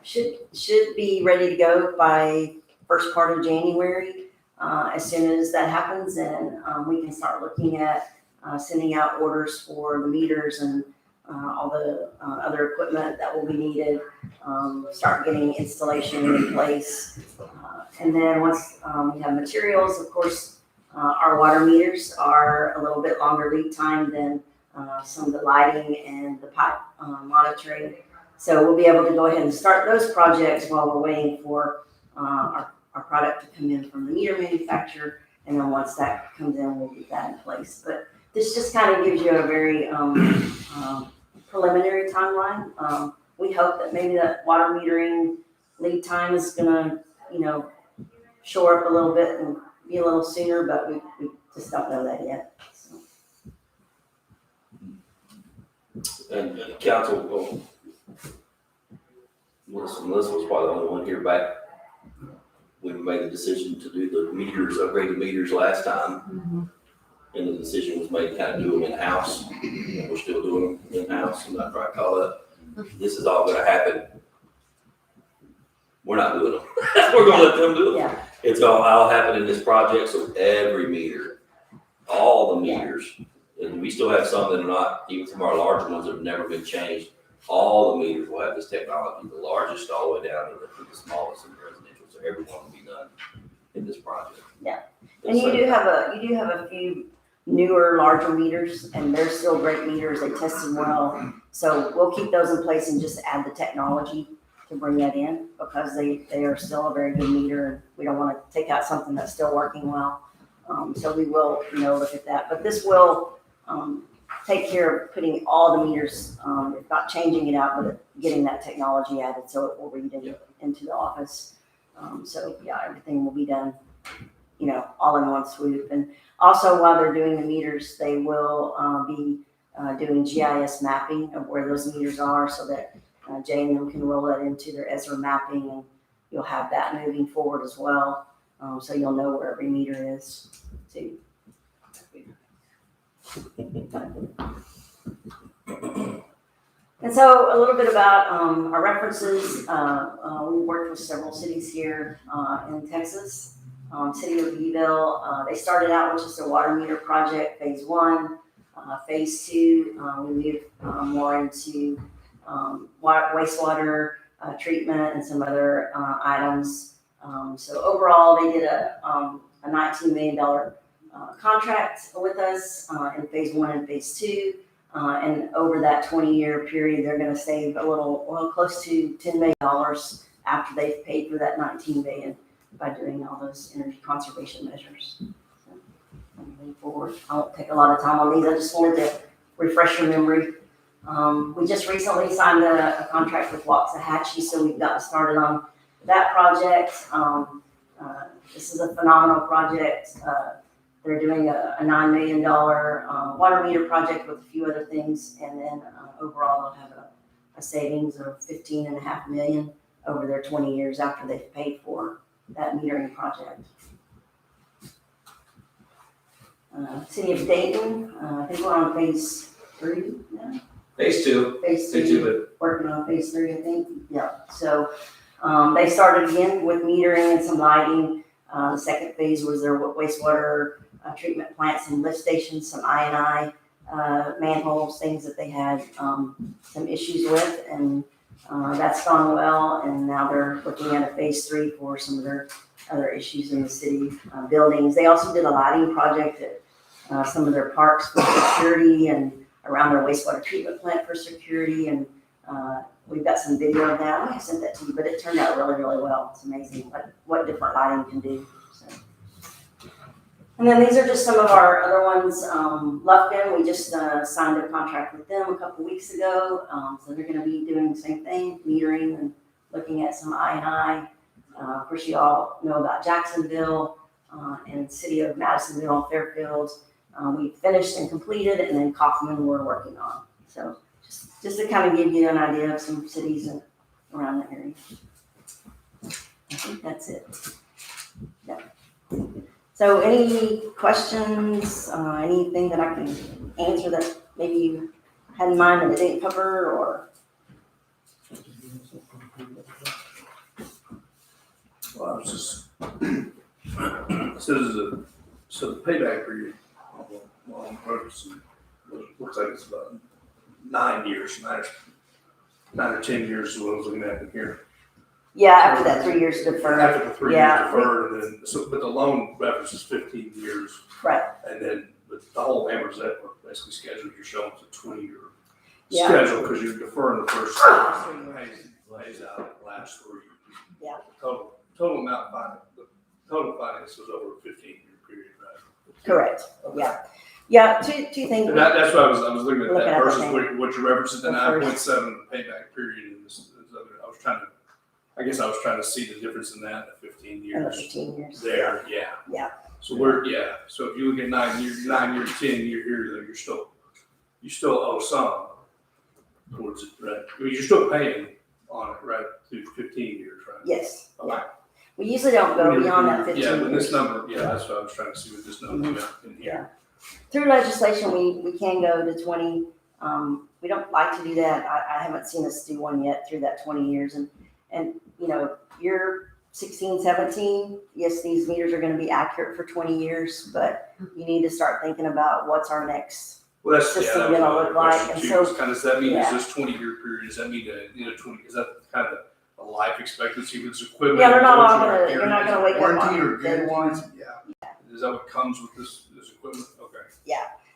should be ready to go by first part of January. As soon as that happens, then we can start looking at sending out orders for the meters and all the other equipment that will be needed, start getting installation in place. And then once we have materials, of course, our water meters are a little bit longer lead time than some of the lighting and the pipe monitoring. So we'll be able to go ahead and start those projects while we're waiting for our product to come in from the meter manufacturer. And then once that comes in, we'll get that in place. But this just kind of gives you a very preliminary timeline. We hope that maybe that water metering lead time is gonna, shore up a little bit and be a little sooner, but we just don't know that yet. So. And council, well, Melissa was probably the only one here back when we made the decision to do the meters, upgrade the meters last time. And the decision was made to kind of do them in-house. And we're still doing them in-house, I'm not trying to call it. This is all gonna happen. We're not doing them. We're gonna let them do it. Yeah. It's all happen in this project, so every meter, all the meters, and we still have some that are not, even some of our larger ones that have never been changed. All the meters will have this technology, the largest all the way down to the smallest in residential, so everyone will be done in this project. Yeah, and you do have a few newer, larger meters, and they're still great meters. They tested well, so we'll keep those in place and just add the technology to bring that in because they are still a very good meter, and we don't want to take out something that's still working well. So we will, look at that. But this will take care of putting all the meters, if not changing it out, but getting that technology added so it will read into the office. So yeah, everything will be done, all in one swoop. And also while they're doing the meters, they will be doing GIS mapping of where those meters are so that Jay and them can roll that into their Ezra mapping, and you'll have that moving forward as well. So you'll know where every meter is too. And so a little bit about our references. We worked with several cities here in Texas. City of Beeville, they started out with just a water meter project, phase 1. Phase 2, we moved more into wastewater treatment and some other items. So overall, they did a $19 million contract with us in phase 1 and phase 2. And over that 20-year period, they're going to save close to $10 million after they've paid for that $19 million by doing all those energy conservation measures. So, moving forward, I won't take a lot of time on these. I just wanted to refresh your memory. We just recently signed a contract with Waxahachie, so we've gotten started on that project. This is a phenomenal project. They're doing a $9 million water meter project with a few other things, and then overall they'll have a savings of $15.5 million over their 20 years after they've paid for that metering project. City of Dayton, I think we're on phase 3 now. Phase 2. Phase Phase 2, but working on phase 3, I think. Yeah. So they started again with metering and some lighting. The second phase was their wastewater treatment plants and lift stations, some I&I manholes, things that they had some issues with, and that's gone well. And now they're looking at a phase 3 for some of their other issues in the city buildings. They also did a lighting project at some of their parks for security and around their wastewater treatment plant for security. And we've got some video of that. I might have sent that to you, but it turned out really, really well. It's amazing what different lighting can do. So. And then these are just some of our other ones. Lufkin, we just signed a contract with them a couple weeks ago. So they're going to be doing the same thing, metering and looking at some I&I. Of course, you all know about Jacksonville and city of Madisonville and Fairfield. We finished and completed, and then Kaufman we're working on. So just to kind of give you an idea of some cities around the area. I think that's it. Yeah. So any questions, anything that I can answer that maybe you had in mind that I didn't cover, or? Well, I was just, so the payback period on purpose looks like it's about 9 years, 9 or 10 years is what I was looking at in here. Yeah, after that 3 years deferred. After the 3 years Yeah. deferred, and then, but the loan references 15 years. Right. And then the whole amortization, basically schedule you're showing is a 20-year. Yeah. schedule, because you're deferring the first pays out the last 3 years. Yeah. Total amount the total finance was over a 15-year period, right? Correct, yeah. Yeah, two things. And that's why I was looking at Looking that at the versus thing. what you referenced, the The first. 9.7 payback period in this other. I guess I was trying to see the difference in that, the 15 In the years 15 years. there, yeah. Yeah. So so if you look at 9 year, 10 year here, then you still owe some towards it, right? I mean, you're still paying on it, right, through 15 years, right? Yes, Okay. yeah. We usually don't go beyond that 15 Yeah, years. but this number, that's what I was trying to see what this number meant in here. Through legislation, we can go to 20. We don't like to do that. I haven't seen us do one yet through that 20 years. And you're 16, 17, yes, these meters are gonna be accurate for 20 years, but you need to start thinking about what's our next Well, that's, system that was gonna my look like. question And too, so, is kind of, does that mean, is yeah. this 20-year period, does that mean that, 20, is that kind of a life expectancy with this equipment? Yeah, they're not all Or gonna, you're not gonna wake up warranty on or day one. guarantees? Yeah. Is that what comes with this equipment? Okay.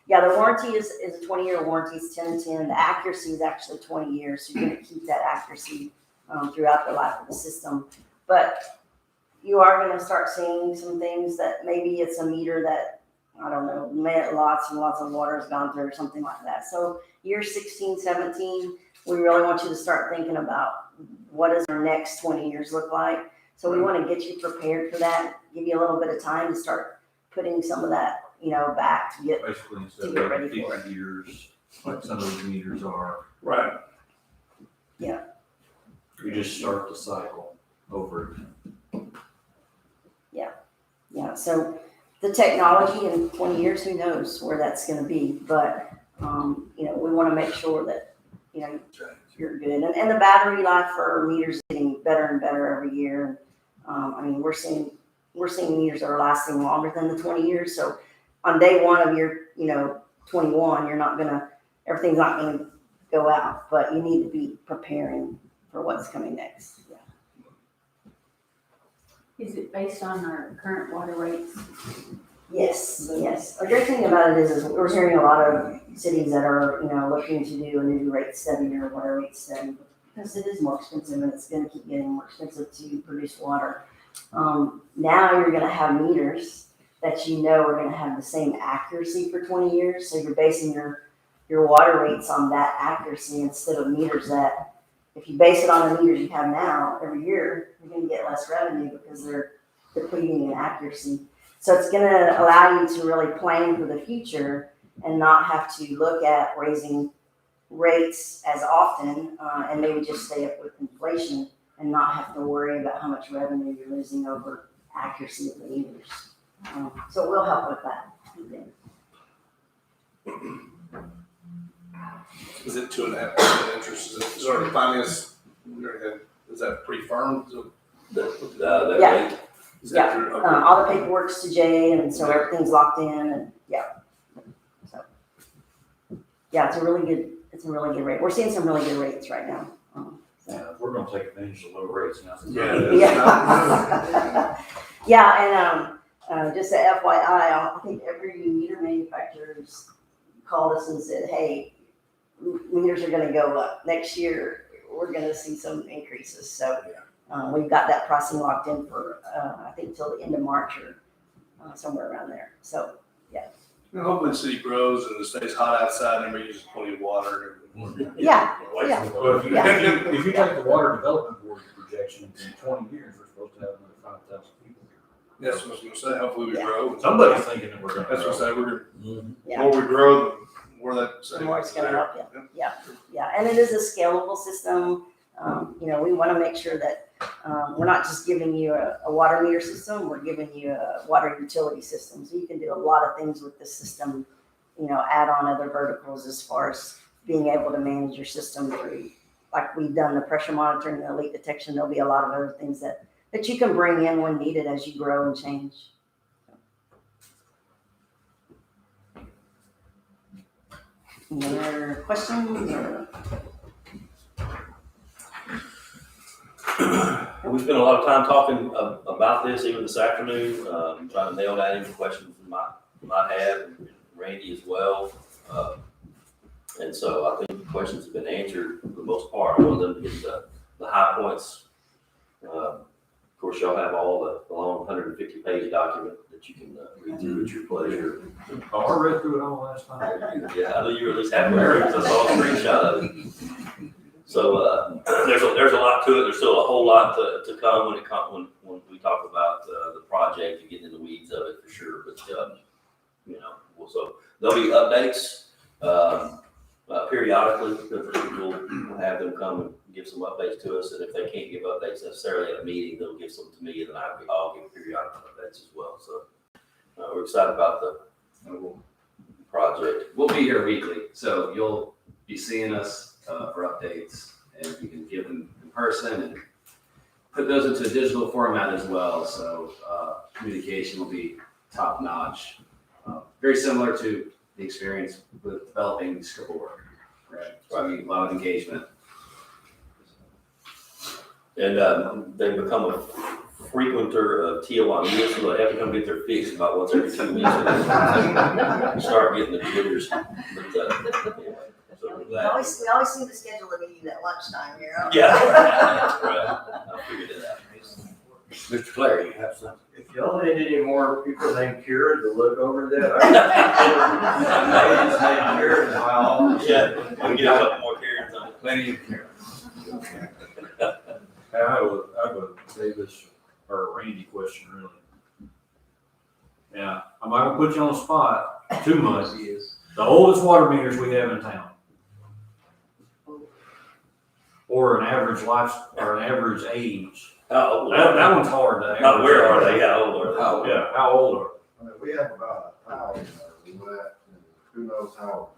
Yeah, the warranty is a 20-year warranty, it's 10 and 10. The accuracy is actually 20 years, so you're gonna keep that accuracy throughout the life of the system. But you are gonna start seeing some things that maybe it's a meter that, I don't know, lots and lots of water has gone through or something like that. So year 16, 17, we really want you to start thinking about what does our next 20 years look like. So we wanna get you prepared for that, give you a little bit of time to start putting some of that, back to get Basically, to instead get of ready for it. 50 years, like some of those meters are, Right. we just start the cycle over again. Yeah, so the technology in 20 years, who knows where that's gonna be, but, we wanna make sure that, you're good. And the battery life for meters is getting better and better every year. We're seeing meters that are lasting longer than the 20 years, so on day one of your, 21, everything's not gonna go out, but you need to be preparing for what's coming next. Yeah. Is it based on our current water rates? Yes. A great thing about it is we're hearing a lot of cities that are, looking to do a new rate study or water rate study because it is more expensive and it's gonna keep getting more expensive to produce water. Now you're gonna have meters that are gonna have the same accuracy for 20 years, so you're basing your water rates on that accuracy instead of meters that, if you base it on the meters you have now, every year, you're gonna get less revenue because they're depleting in accuracy. So it's gonna allow you to really plan for the future and not have to look at raising rates as often, and maybe just stay up with inflation and not have to worry about how much revenue you're losing over accuracy of the meters. So we'll help with that. Is it 2.5% interest? Is it already financed? Is that pretty firm? That Yeah. rate? Is that through- okay. All the paperwork's to Jay, and so everything's locked in, and so it's a really good rate. We're seeing some really good rates right now. Yeah, we're gonna take advantage of low rates now. Yeah, and just a FYI, I think every meter manufacturer's called us and said, hey, meters are gonna go up. Next year, we're gonna see some increases, so we've got that pricing locked in for, I think till the end of March or somewhere around there, so. And hopefully the city grows and it stays hot outside and everybody uses plenty of water. Yeah. Well, if you take the Water Development Board projections in 20 years, we're supposed to have another 5,000 people here. That's what I was gonna say, hopefully we grow. Somebody's thinking that we're gonna. That's what I grow. say, we're gonna, Yeah. the more we grow, the more that. The more it's gonna help you. Yeah, and it is a scalable system. We wanna make sure that, we're not just giving you a water meter system, we're giving you a water utility system. So you can do a lot of things with this system, add on other verticals as far as being able to manage your system through, like we've done the pressure monitoring, the leak detection. There'll be a lot of other things that you can bring in when needed as you grow and change. Any other questions or? We spent a lot of time talking about this even this afternoon, trying to nail down any questions we might have, and Randy as well. And so I think the questions have been answered for the most part. I want them to get the high points. Of course, y'all have all the long 150-page document that you can read through at your pleasure. Oh, I read through it all last time. Yeah, I know you were at least halfway through, because I saw a screenshot of it. So there's a lot to it. There's still a whole lot to come when we talk about the project and getting in the weeds of it for sure. But so there'll be updates periodically. We'll have them come and give some updates to us, and if they can't give updates necessarily at a meeting, they'll give some to me, and then I'll give periodic updates as well. So we're excited about the project. We'll be here weekly, so you'll be seeing us for updates, and you can give them in person and put those into a digital format as well. So communication will be top notch. Very similar to the experience with developing the scope of work, right? So I mean, a lot of engagement. And they become a frequenter of Tijuana, so they have to come get their fix about once every 2 weeks. Start getting the jitters. But anyway, so we're We glad. always seem to schedule a meeting at lunchtime here. Yeah, right. I figured it out. Mr. Clary, you have something? If y'all need any more people named Kira to look over that, Yeah, we'll get a couple more carrots on it. Plenty of care. I have a Davis or a Randy question, really. Yeah, I'm not gonna put you on the spot too much. The oldest water meters we have in town. Or an average life, or an average age. How old That are one's hard to. they? Where are they? How old are they? Yeah, how old are I mean, we have about 1,000 we went, and who knows how.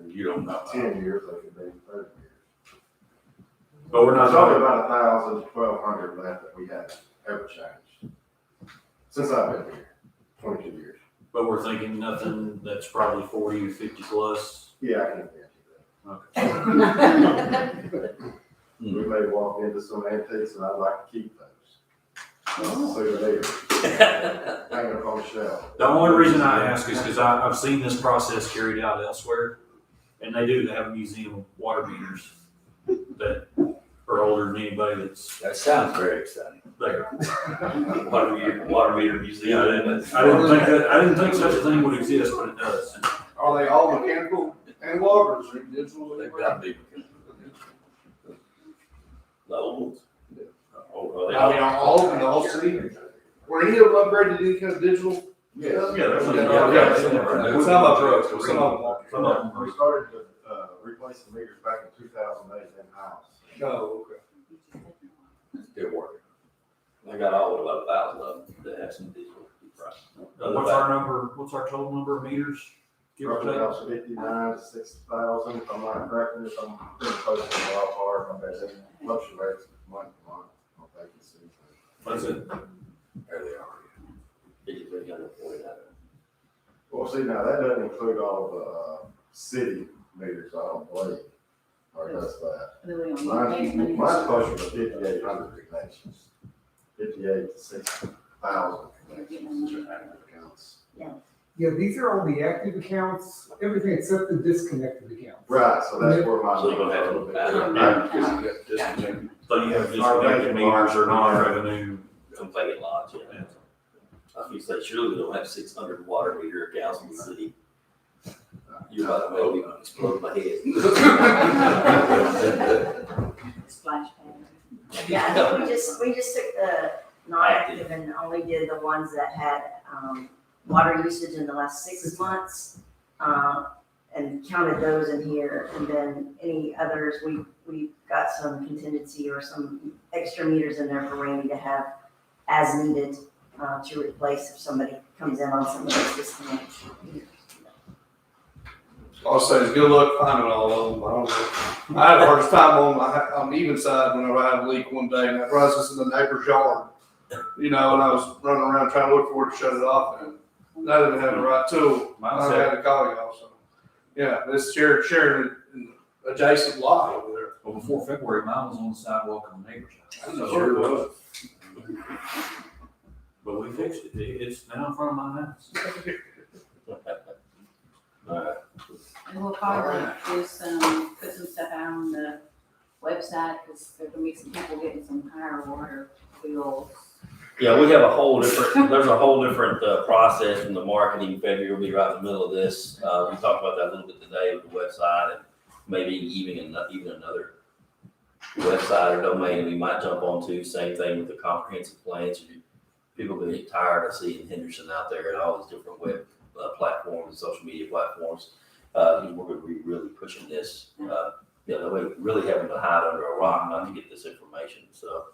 You don't know. 10 years, they could be 30 years. But we're not There's only talking, about 1,000 to 1,200 left that we haven't ever changed. Since I've been here, 22 years. but we're thinking nothing that's probably 40 or 50 plus. Yeah, I can't guarantee that. Okay. We may walk into some antiques and I'd like to keep those. Souvenirs, hanging up on the shelf. The only reason I ask is because I've seen this process carried out elsewhere, and they have a museum of water meters that are older than anybody that's That sounds very exciting. there. Water meter museum. I didn't think such a thing would exist, but it does. Are they all mechanical analog or is it digital? They've got to be. The old ones? Oh, are they I mean, are all in the whole city? Were any of them upgraded to any kind of digital? Yes. Some of them, some of them. We started to replace the meters back in 2008 in-house. Oh, okay. They're working. I got all but about 1,000 of them that have some digital. What's our total number of meters? Give or Roughly take? about 59 to 60,000, if I'm not correct, if I'm pretty close to the ballpark, I bet it fluctuates month to month on vacancy. That's it. There they are. 5,349. Well, see, now that doesn't include all the city meters, I don't believe, or does that? Mine's closer to 5,800 connections, 58 to 6,000 connections, accounts. Yeah, these are all the active accounts, everything except the disconnected accounts. Right, so that's where my. So you're gonna have to look at it. So you have disconnected meters or non-revenue. Some vacant lots, yeah. I was say, surely we don't have 600 water meter accounts in the city. You're about to make me explode my head. Splash pad. Yeah, I think we just took the non-active and only did the ones that had, water usage in the last 6 months, and counted those in here, and then any others, we got some contingency or some extra meters in there for Randy to have as needed, to replace if somebody comes in on some of those disconnects. I'll say it's good luck finding all of them. I don't know. I had the hardest time on the even side whenever I had a leak one day, and I was just in the neighbor's yard, and I was running around trying to look for it to shut it off, and I didn't have the right tool. I had to call y'all, so. Yeah, this sharing an adjacent lot over there. Well, before February, mine was on the sidewalk in the neighbor's house. I'm sure it was. But we fixed it. It's now in front of my house. And we'll probably do some, put some stuff out on the website, because there's gonna be some people getting some higher water bills. Yeah, we have a whole different, there's a whole different process from the marketing. February will be right in the middle of this. We talked about that a little bit today with the website and maybe even another website or domain we might jump onto. Same thing with the comprehensive plans. People get tired of seeing Henderson out there and all these different web platforms, social media platforms. We're going to be really pushing this. We're really having to hide under a rock not to get this information. So.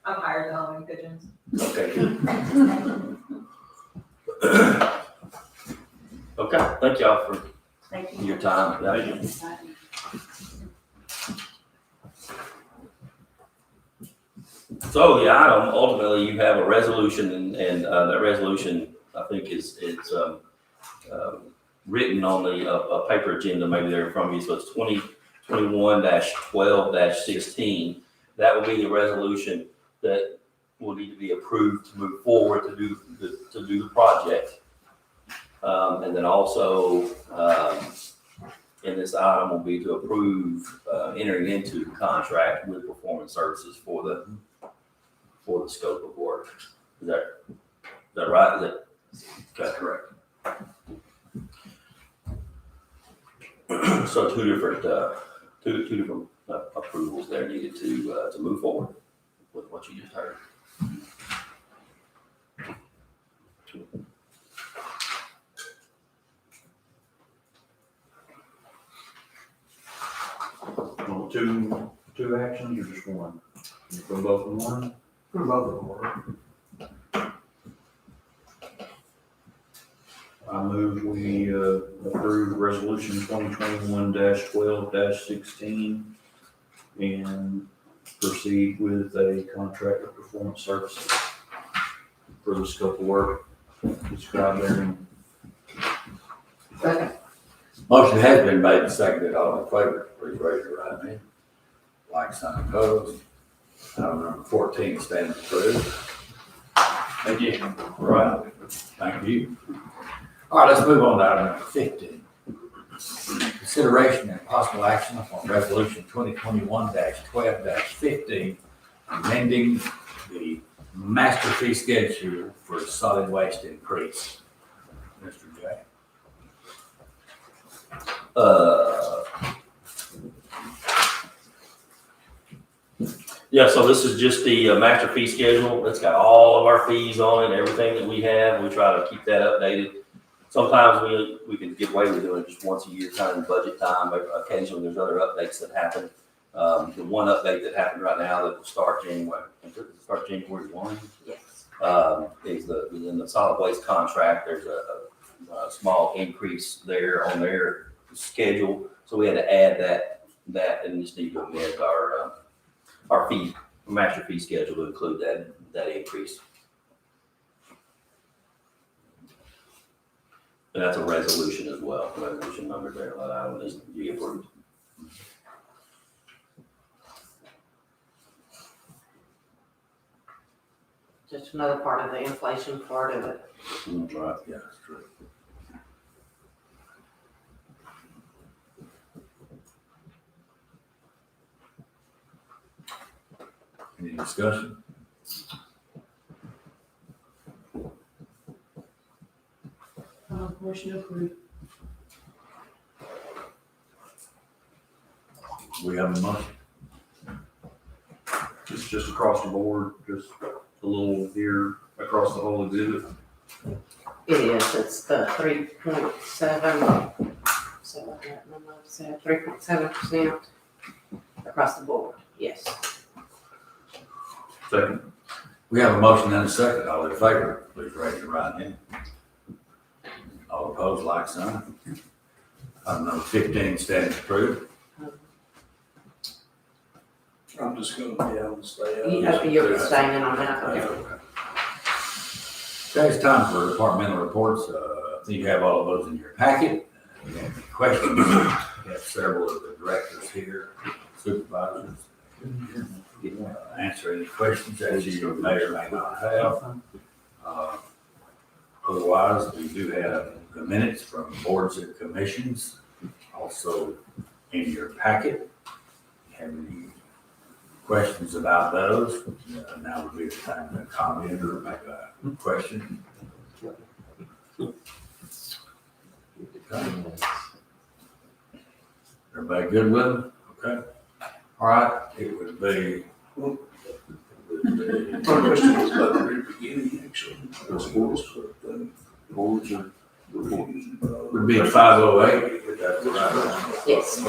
I've hired the homing pigeons. Okay, good. Okay, thank y'all for Thank you. your time. So the item, ultimately, you have a resolution and that resolution, I think is written on a paper agenda, maybe there in front of you. So it's 2021-12-16. That will be the resolution that will need to be approved to move forward to do the project. And then also, in this item will be to approve entering into contract with Performance Services for the scope of work. Is that right? Is that correct? So two different approvals there needed to move forward with what you just heard. Well, two actions or just one? You put both in one? Put both in order. I move we approve resolution 2021-12-16 and proceed with a contract with Performance Services for the scope of work described there. Second. Motion has been made and seconded. All in favor, please raise your right hand. Like sign opposed. Item number 14 stands approved. Thank you. All right. Thank you. All right, let's move on to item number 15. Consideration and possible action on resolution 2021-12-15, amending the master fee schedule for solid waste increase. Mr. J. Yeah, so this is just the master fee schedule. It's got all of our fees on it, everything that we have. We try to keep that updated. Sometimes we can get away with doing it just once a year, kind of budget time, but occasionally there's other updates that happen. The one update that happened right now that will start January 1. Yes. Is in the solid waste contract. There's a small increase there on their schedule, so we had to add that and just need to amend our fee master fee schedule to include that increase. And that's a resolution as well. Resolution number there that item needs to be approved. Just another part of the inflation part of it. Right, yeah, that's true. Any discussion? Motion approved. We have a motion. It's just across the board, just a little here across the whole exhibit. It is, it's the 3.7, so 3.7% across the board, yes. Second. We have a motion and a second. All in favor, please raise your right hand. All opposed, like sign. Item number 15 stands approved. I'm just gonna be able to stay out. You're abstaining on that, okay. Okay, it's time for departmental reports. I think you have all of those in your packet. If you have any questions, we have several of the directors here, supervisors. Answer any questions that you may or may not have. Otherwise, we do have the minutes from boards and commissions, also in your packet. Have any questions about those? Now would be the time to comment or make a question. Okay. Everybody good with them? Okay. All right, it would be. My question was about the very beginning, actually. Boards are. Would be 5:08. That's right. Yes.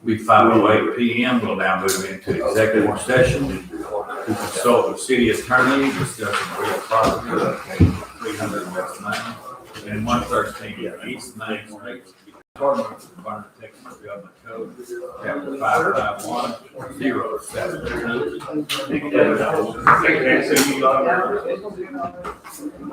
Be 5:08 PM. We'll now move into executive session to consult with city attorney discussing real property located 300 West Main and 113 East Main Street. Department of Environment Texas Government Code, Chapter 55107.